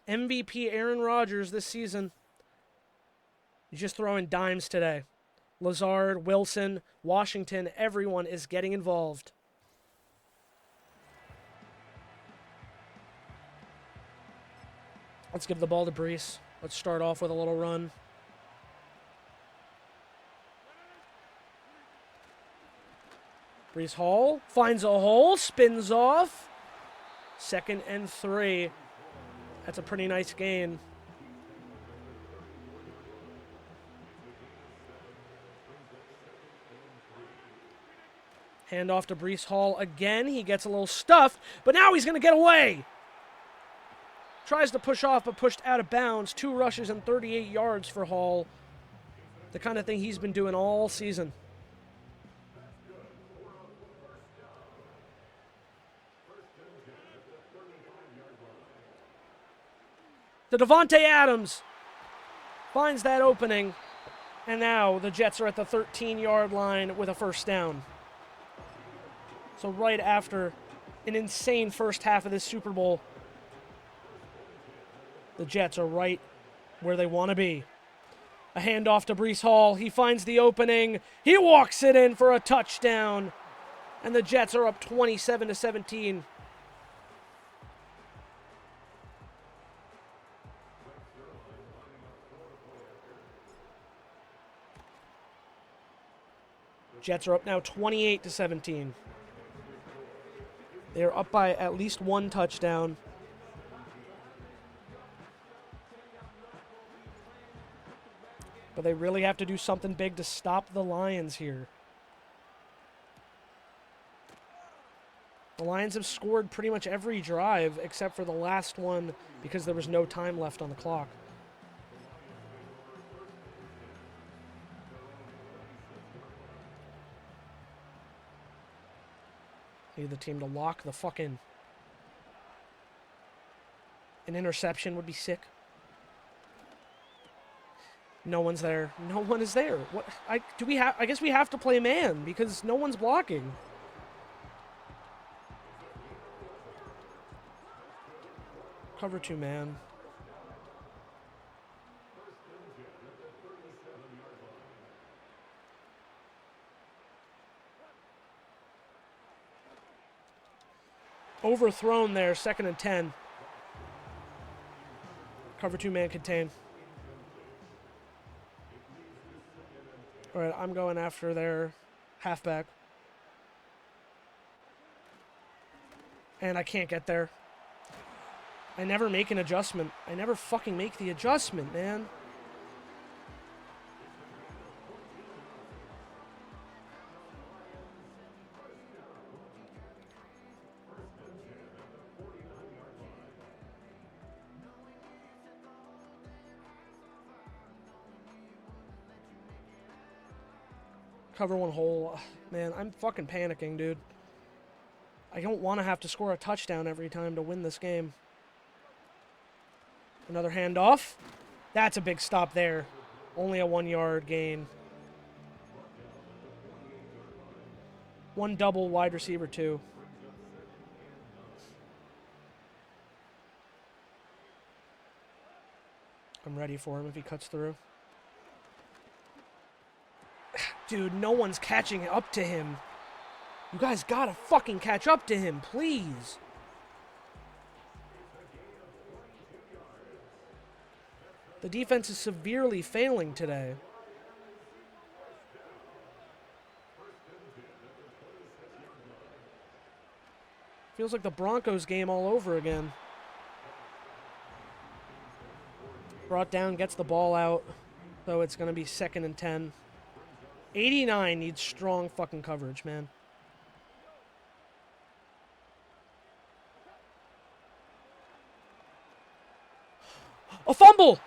MVP Aaron Rodgers this season. He's just throwing dimes today. Lazard, Wilson, Washington, everyone is getting involved. Let's give the ball to Brees. Let's start off with a little run. Brees Hall finds a hole, spins off. 2nd and 3. That's a pretty nice gain. Hand off to Brees Hall again. He gets a little stuffed, but now he's going to get away. Tries to push off, but pushed out of bounds. 2 rushes and 38 yards for Hall. The kind of thing he's been doing all season. To Devontae Adams. Finds that opening. And now the Jets are at the 13-yard line with a first down. So right after an insane first half of this Super Bowl, the Jets are right where they want to be. A handoff to Brees Hall. He finds the opening. He walks it in for a touchdown. And the Jets are up 27-17. Jets are up now 28-17. They are up by at least one touchdown. But they really have to do something big to stop the Lions here. The Lions have scored pretty much every drive except for the last one because there was no time left on the clock. Need the team to lock the fucking... An interception would be sick. No one's there. No one is there. What? I guess we have to play man because no one's blocking. Cover 2 man. Overthrown there, 2nd and 10. Cover 2 man contain. All right, I'm going after their halfback. And I can't get there. I never make an adjustment. I never fucking make the adjustment, man. Cover 1 hole. Man, I'm fucking panicking, dude. I don't want to have to score a touchdown every time to win this game. Another handoff. That's a big stop there. Only a 1-yard gain. 1 double, wide receiver 2. I'm ready for him if he cuts through. Dude, no one's catching up to him. You guys gotta fucking catch up to him, please. The defense is severely failing today. Feels like the Broncos game all over again. Brought down, gets the ball out. So it's going to be 2nd and 10. 89 needs strong fucking coverage, man. A fumble!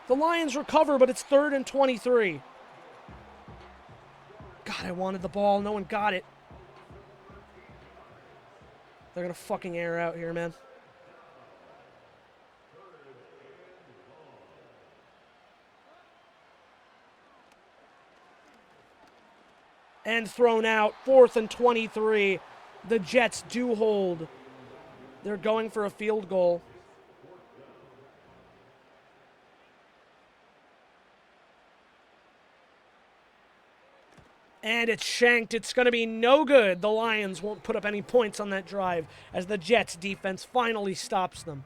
The Lions recover, but it's 3rd and 23. God, I wanted the ball. No one got it. They're going to fucking air out here, man. And thrown out. 4th and 23. The Jets do hold. They're going for a field goal. And it's shanked. It's going to be no good. The Lions won't put up any points on that drive as the Jets defense finally stops them.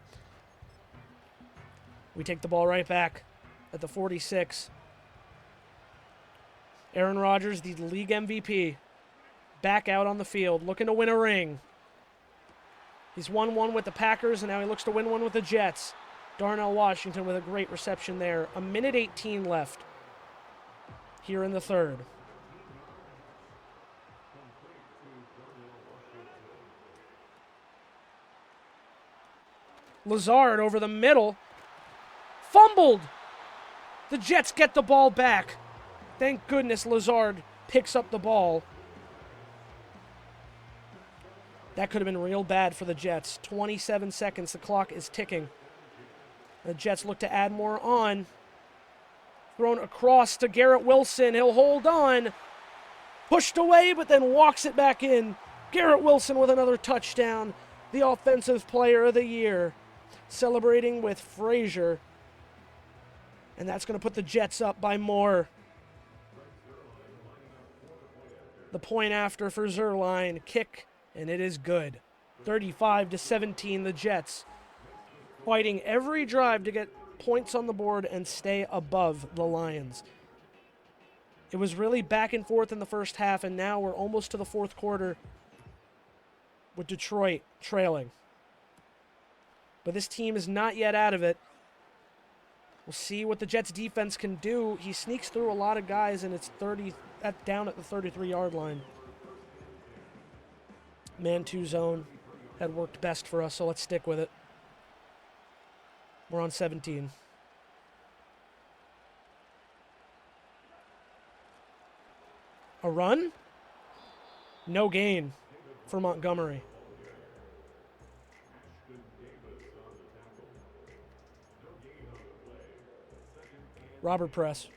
We take the ball right back at the 46. Aaron Rodgers, the league MVP, back out on the field, looking to win a ring. He's won one with the Packers, and now he looks to win one with the Jets. Darnell Washington with a great reception there. 1:18 left here in the 3rd. Lazard over the middle. Fumbled! The Jets get the ball back. Thank goodness Lazard picks up the ball. That could have been real bad for the Jets. 27 seconds. The clock is ticking. The Jets look to add more on. Thrown across to Garrett Wilson. He'll hold on. Pushed away, but then walks it back in. Garrett Wilson with another touchdown. The offensive player of the year. Celebrating with Frazier. And that's going to put the Jets up by more. The point after for Zerline. Kick, and it is good. 35-17, the Jets. Fighting every drive to get points on the board and stay above the Lions. It was really back and forth in the first half, and now we're almost to the fourth quarter with Detroit trailing. But this team is not yet out of it. We'll see what the Jets defense can do. He sneaks through a lot of guys, and it's down at the 33-yard line. Man-2 zone had worked best for us, so let's stick with it. We're on 17. A run? No gain for Montgomery. Robert press.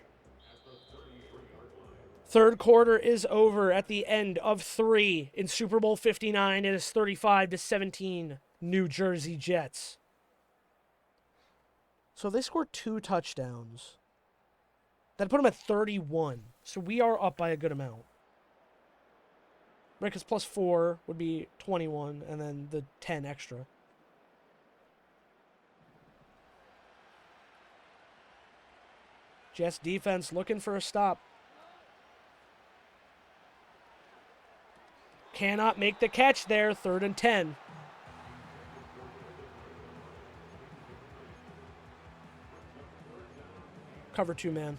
Third quarter is over at the end of 3 in Super Bowl 59. It is 35-17, New Jersey Jets. So they scored 2 touchdowns. That put them at 31. So we are up by a good amount. Right, because plus 4 would be 21, and then the 10 extra. Jets defense looking for a stop. Cannot make the catch there. 3rd and 10. Cover 2 man.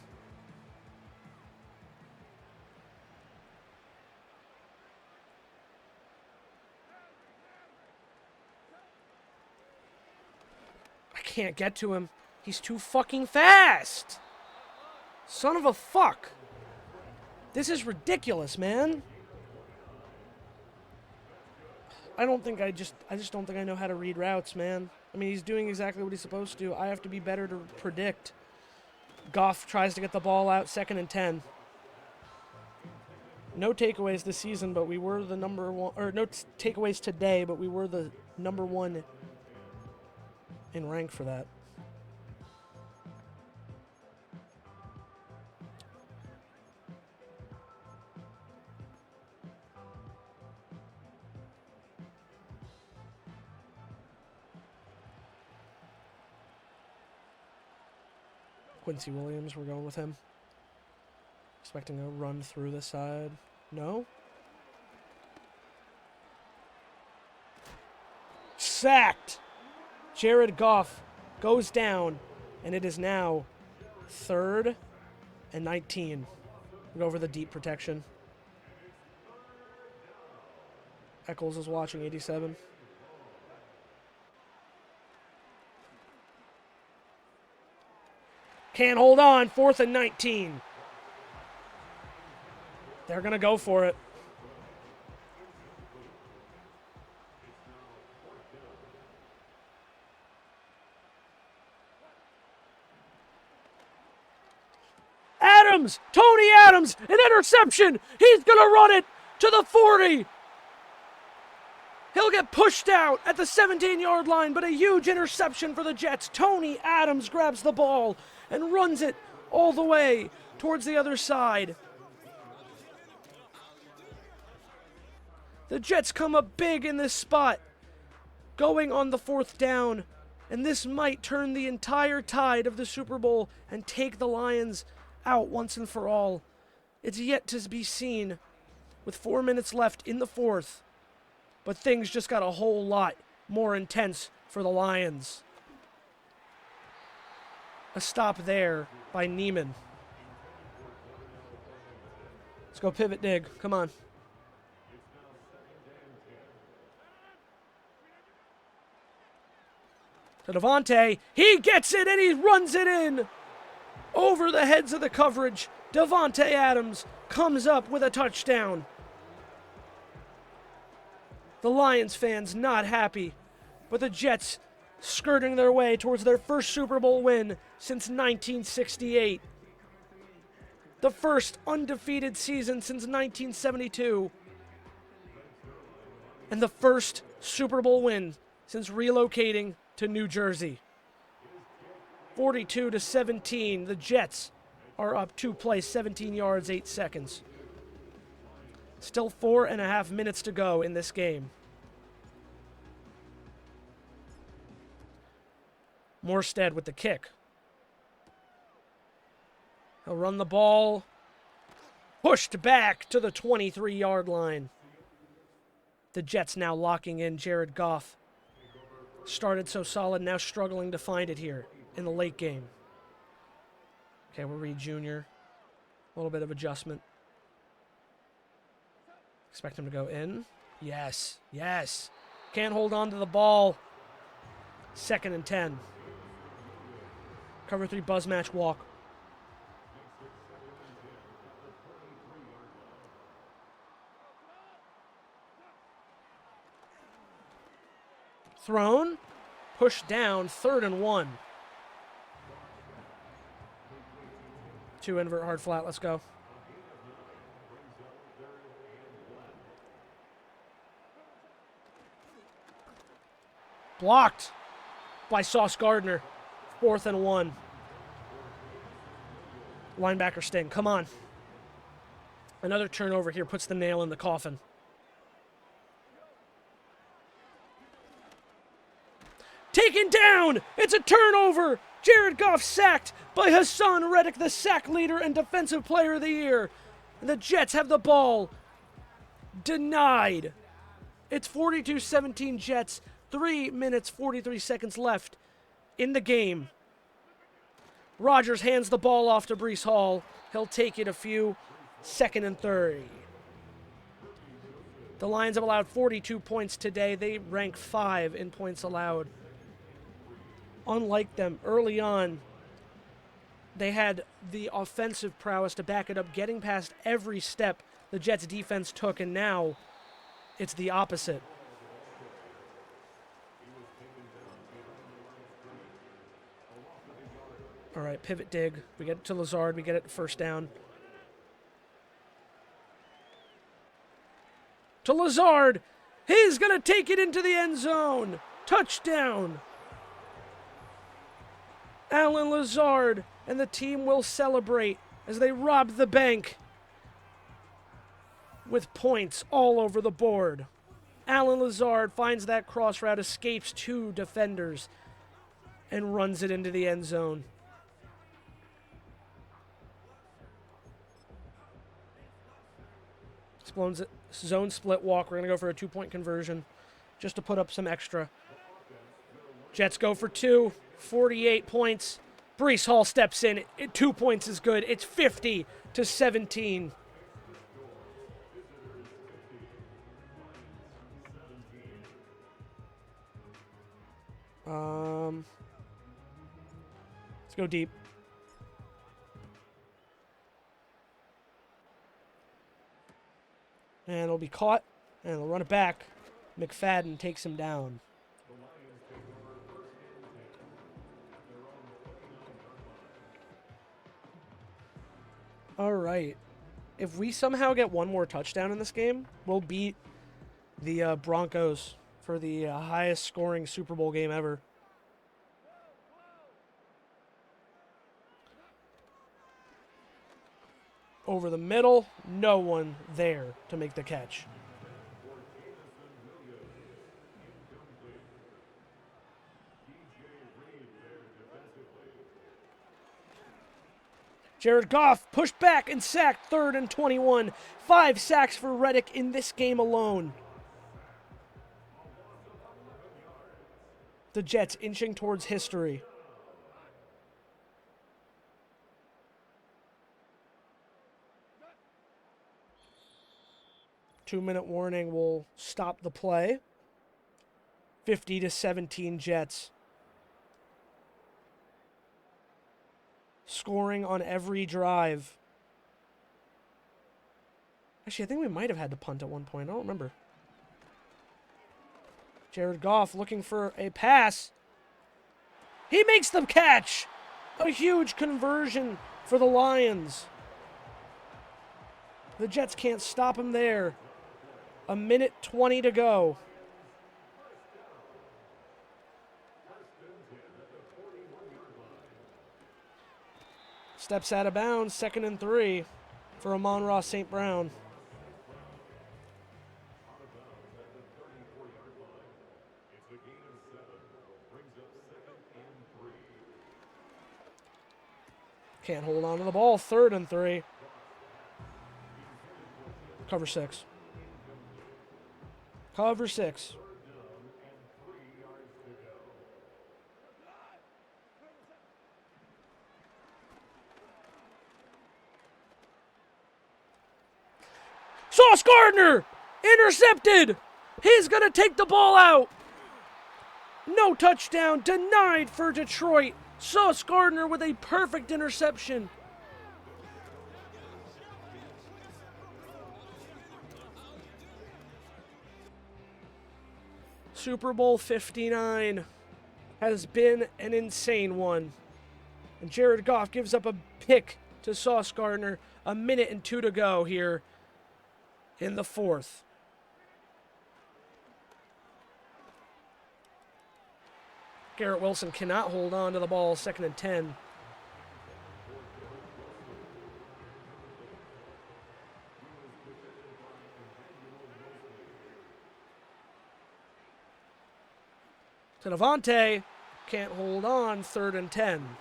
I can't get to him. He's too fucking fast. Son of a fuck. This is ridiculous, man. I just don't think I know how to read routes, man. I mean, he's doing exactly what he's supposed to. I have to be better to predict. Goff tries to get the ball out, 2nd and 10. No takeaways this season, but we were the number 1, or no takeaways today, but we were the number 1 in rank for that. Quincy Williams, we're going with him. Expecting a run through the side. No? Sacked! Jared Goff goes down, and it is now 3rd and 19. We go over the deep protection. Eccles is watching 87. Can't hold on. 4th and 19. They're going to go for it. Adams! Tony Adams! An interception! He's going to run it to the 40. He'll get pushed out at the 17-yard line, but a huge interception for the Jets. Tony Adams grabs the ball and runs it all the way towards the other side. The Jets come up big in this spot, going on the 4th down, and this might turn the entire tide of the Super Bowl and take the Lions out once and for all. It's yet to be seen with 4 minutes left in the 4th, but things just got a whole lot more intense for the Lions. A stop there by Neiman. Let's go pivot dig. Come on. To Devontae. He gets it and he runs it in. Over the heads of the coverage. Devontae Adams comes up with a touchdown. The Lions fans not happy, but the Jets skirting their way towards their first Super Bowl win since 1968. The first undefeated season since 1972. And the first Super Bowl win since relocating to New Jersey. 42-17, the Jets are up 2 plays, 17 yards, 8 seconds. Still 4.5 minutes to go in this game. Morstead with the kick. He'll run the ball. Pushed back to the 23-yard line. The Jets now locking in Jared Goff. Started so solid, now struggling to find it here in the late game. Okay, we'll read Junior. A little bit of adjustment. Expect him to go in. Yes, yes. Can't hold on to the ball. 2nd and 10. Cover 3 buzz match walk. Thrown. Pushed down. 3rd and 1. 2 invert hard flat. Let's go. Blocked by Sauce Gardner. 4th and 1. Linebacker sting. Come on. Another turnover here puts the nail in the coffin. Taken down! It's a turnover! Jared Goff sacked by Hassan Reddick, the sack leader and defensive player of the year. The Jets have the ball. Denied. It's 42-17 Jets. 3 minutes, 43 seconds left in the game. Rodgers hands the ball off to Breece Hall. He'll take it a few. 2nd and 30. The Lions have allowed 42 points today. They rank 5 in points allowed. Unlike them, early on, they had the offensive prowess to back it up, getting past every step the Jets defense took, and now it's the opposite. All right, pivot dig. We get it to Lazard. We get it first down. To Lazard. He's going to take it into the end zone. Touchdown. Alan Lazard and the team will celebrate as they rob the bank with points all over the board. Alan Lazard finds that cross route, escapes 2 defenders, and runs it into the end zone. Zone split walk. We're going to go for a 2-point conversion just to put up some extra. Jets go for 2. 48 points. Breece Hall steps in. 2 points is good. It's 50-17. Let's go deep. And it'll be caught, and they'll run it back. McFadden takes him down. All right. If we somehow get one more touchdown in this game, we'll beat the Broncos for the highest scoring Super Bowl game ever. Over the middle, no one there to make the catch. Jared Goff pushed back and sacked. 3rd and 21. 5 sacks for Reddick in this game alone. The Jets inching towards history. Two-minute warning will stop the play. 50-17 Jets. Scoring on every drive. Actually, I think we might have had to punt at one point. I don't remember. Jared Goff looking for a pass. He makes the catch. A huge conversion for the Lions. The Jets can't stop him there. 1:20 to go. Steps out of bounds, 2nd and 3 for Amon-Ra St. Brown. Can't hold on to the ball, 3rd and 3. Cover 6. Cover 6. Sauce Gardner! Intercepted! He's going to take the ball out. No touchdown. Denied for Detroit. Sauce Gardner with a perfect interception. Super Bowl 59 has been an insane one. And Jared Goff gives up a pick to Sauce Gardner. 1:02 to go here in the fourth. Garrett Wilson cannot hold on to the ball. 2nd and 10. To Devontae. Can't hold on. 3rd and 10.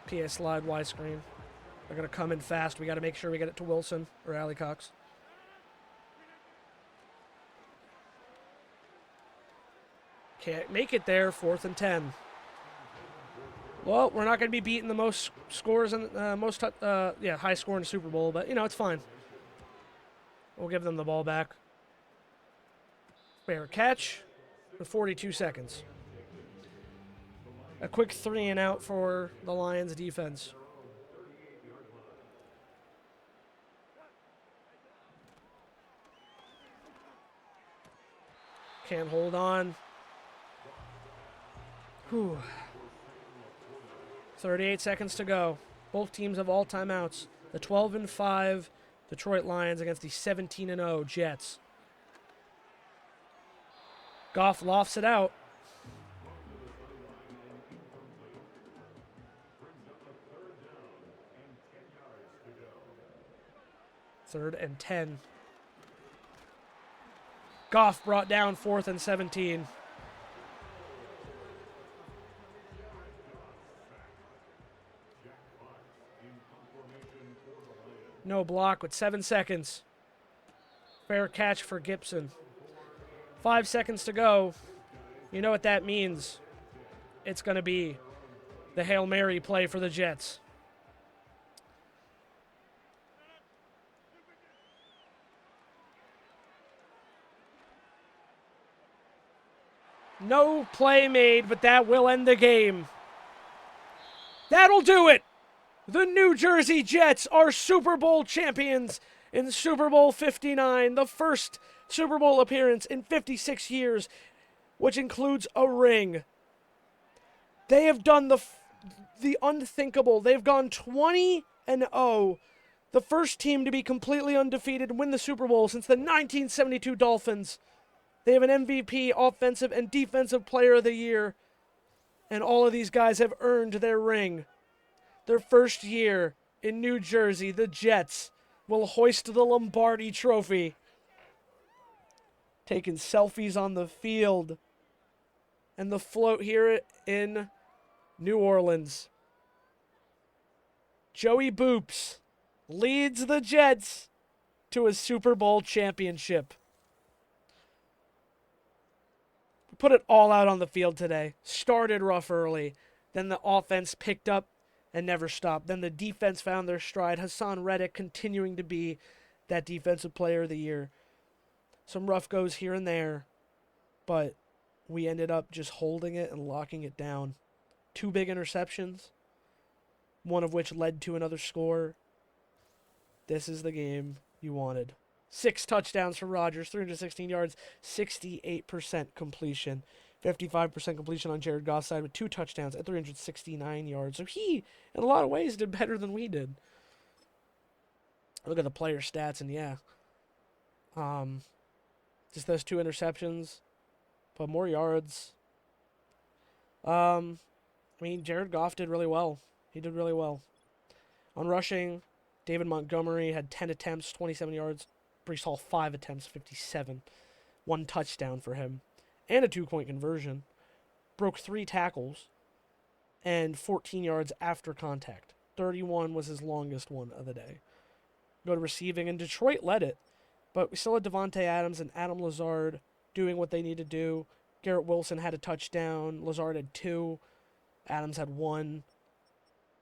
PS slide widescreen. They're going to come in fast. We got to make sure we get it to Wilson or Alley Cox. Can't make it there. 4th and 10. Well, we're not going to be beating the most scores and high score in the Super Bowl, but it's fine. We'll give them the ball back. Fair catch with 42 seconds. A quick 3 and out for the Lions defense. Can't hold on. Whew. 38 seconds to go. Both teams have all timeouts. The 12-5 Detroit Lions against the 17-0 Jets. Goff lofts it out. Third and 10. Goff brought down 4th and 17. No block with 7 seconds. Fair catch for Gibson. 5 seconds to go. You know what that means. It's going to be the Hail Mary play for the Jets. No play made, but that will end the game. That'll do it. The New Jersey Jets are Super Bowl champions in Super Bowl 59, the first Super Bowl appearance in 56 years, which includes a ring. They have done the unthinkable. They've gone 20-0, the first team to be completely undefeated and win the Super Bowl since the 1972 Dolphins. They have an MVP, Offensive and Defensive Player of the Year, and all of these guys have earned their ring. Their first year in New Jersey, the Jets will hoist the Lombardi Trophy. Taking selfies on the field and the float here in New Orleans. Joey Boops leads the Jets to a Super Bowl championship. Put it all out on the field today. Started rough early. Then the offense picked up and never stopped. Then the defense found their stride. Hassan Reddick continuing to be that Defensive Player of the Year. Some rough goes here and there, but we ended up just holding it and locking it down. 2 big interceptions, one of which led to another score. This is the game you wanted. 6 touchdowns for Rodgers, 316 yards, 68% completion. 55% completion on Jared Goff's side with 2 touchdowns at 369 yards. So he, in a lot of ways, did better than we did. Look at the player stats, and yeah. Just those 2 interceptions, but more yards. Jared Goff did really well. He did really well. On rushing, David Montgomery had 10 attempts, 27 yards. Brees Hall, 5 attempts, 57. 1 touchdown for him. And a 2-point conversion. Broke 3 tackles. And 14 yards after contact. 31 was his longest one of the day. Go to receiving, and Detroit led it. But we still had Devontae Adams and Adam Lazard doing what they need to do. Garrett Wilson had a touchdown. Lazard had 2. Adams had 1.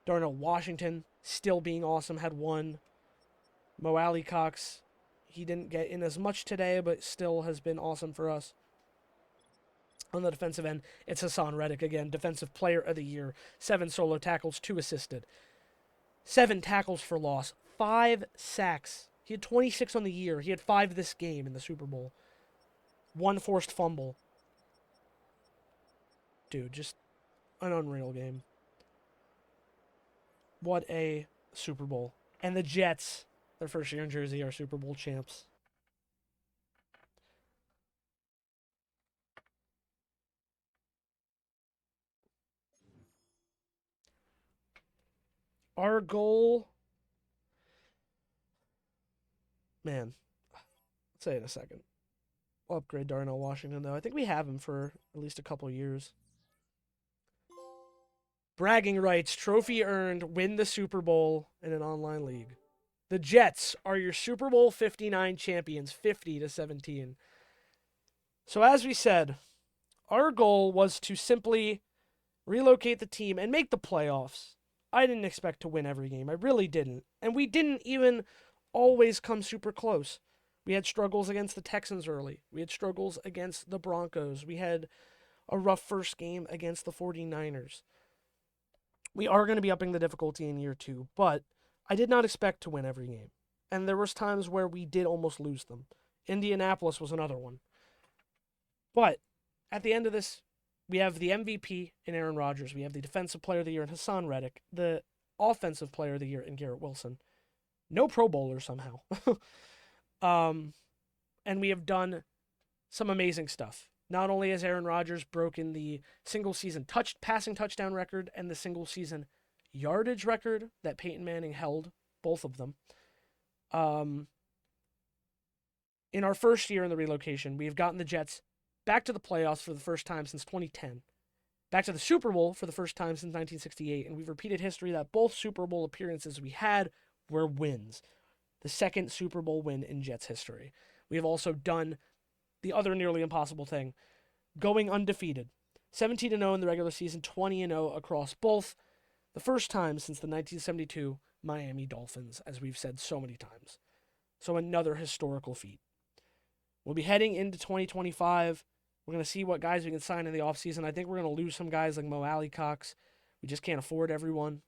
Darnell Washington, still being awesome, had 1. Mo Alley Cox, he didn't get in as much today, but still has been awesome for us. On the defensive end, it's Hassan Reddick again, Defensive Player of the Year. 7 solo tackles, 2 assisted. 7 tackles for loss, 5 sacks. He had 26 on the year. He had 5 this game in the Super Bowl. 1 forced fumble. Dude, just an unreal game. What a Super Bowl. And the Jets, their first year in Jersey, are Super Bowl champs. Our goal, man, I'll say it in a second. I'll upgrade Darnell Washington, though. I think we have him for at least a couple years. Bragging rights, trophy earned, win the Super Bowl in an online league. The Jets are your Super Bowl 59 champions, 50-17. So as we said, our goal was to simply relocate the team and make the playoffs. I didn't expect to win every game. I really didn't. And we didn't even always come super close. We had struggles against the Texans early. We had struggles against the Broncos. We had a rough first game against the 49ers. We are going to be upping the difficulty in year 2, but I did not expect to win every game. And there was times where we did almost lose them. Indianapolis was another one. But at the end of this, we have the MVP in Aaron Rodgers. We have the Defensive Player of the Year in Hassan Reddick. The Offensive Player of the Year in Garrett Wilson. No Pro Bowler somehow. And we have done some amazing stuff. Not only has Aaron Rodgers broken the single-season passing touchdown record and the single-season yardage record that Peyton Manning held, both of them. In our first year in the relocation, we have gotten the Jets back to the playoffs for the first time since 2010, back to the Super Bowl for the first time since 1968, and we've repeated history that both Super Bowl appearances we had were wins. The second Super Bowl win in Jets history. We have also done the other nearly impossible thing, going undefeated. 17-0 in the regular season, 20-0 across both, the first time since the 1972 Miami Dolphins, as we've said so many times. So another historical feat. We'll be heading into 2025. We're going to see what guys we can sign in the offseason. I think we're going to lose some guys like Mo Alley Cox. We just can't afford everyone.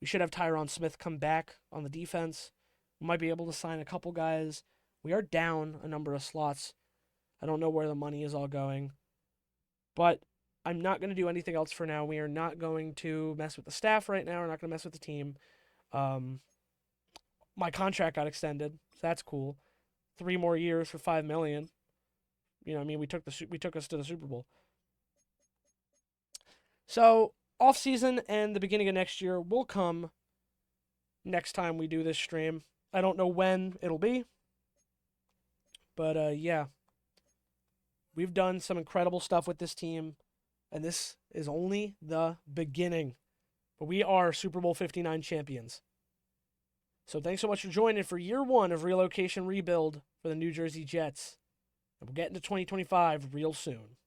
We should have Tyron Smith come back on the defense. We might be able to sign a couple guys. We are down a number of slots. I don't know where the money is all going. But I'm not going to do anything else for now. We are not going to mess with the staff right now. We're not going to mess with the team. My contract got extended, so that's cool. 3 more years for $5 million. You know, I mean, we took us to the Super Bowl. So off season and the beginning of next year will come next time we do this stream. I don't know when it'll be, but yeah, we've done some incredible stuff with this team, and this is only the beginning. But we are Super Bowl 59 champions. So thanks so much for joining for year 1 of relocation rebuild for the New Jersey Jets. And we'll get into 2025 real soon.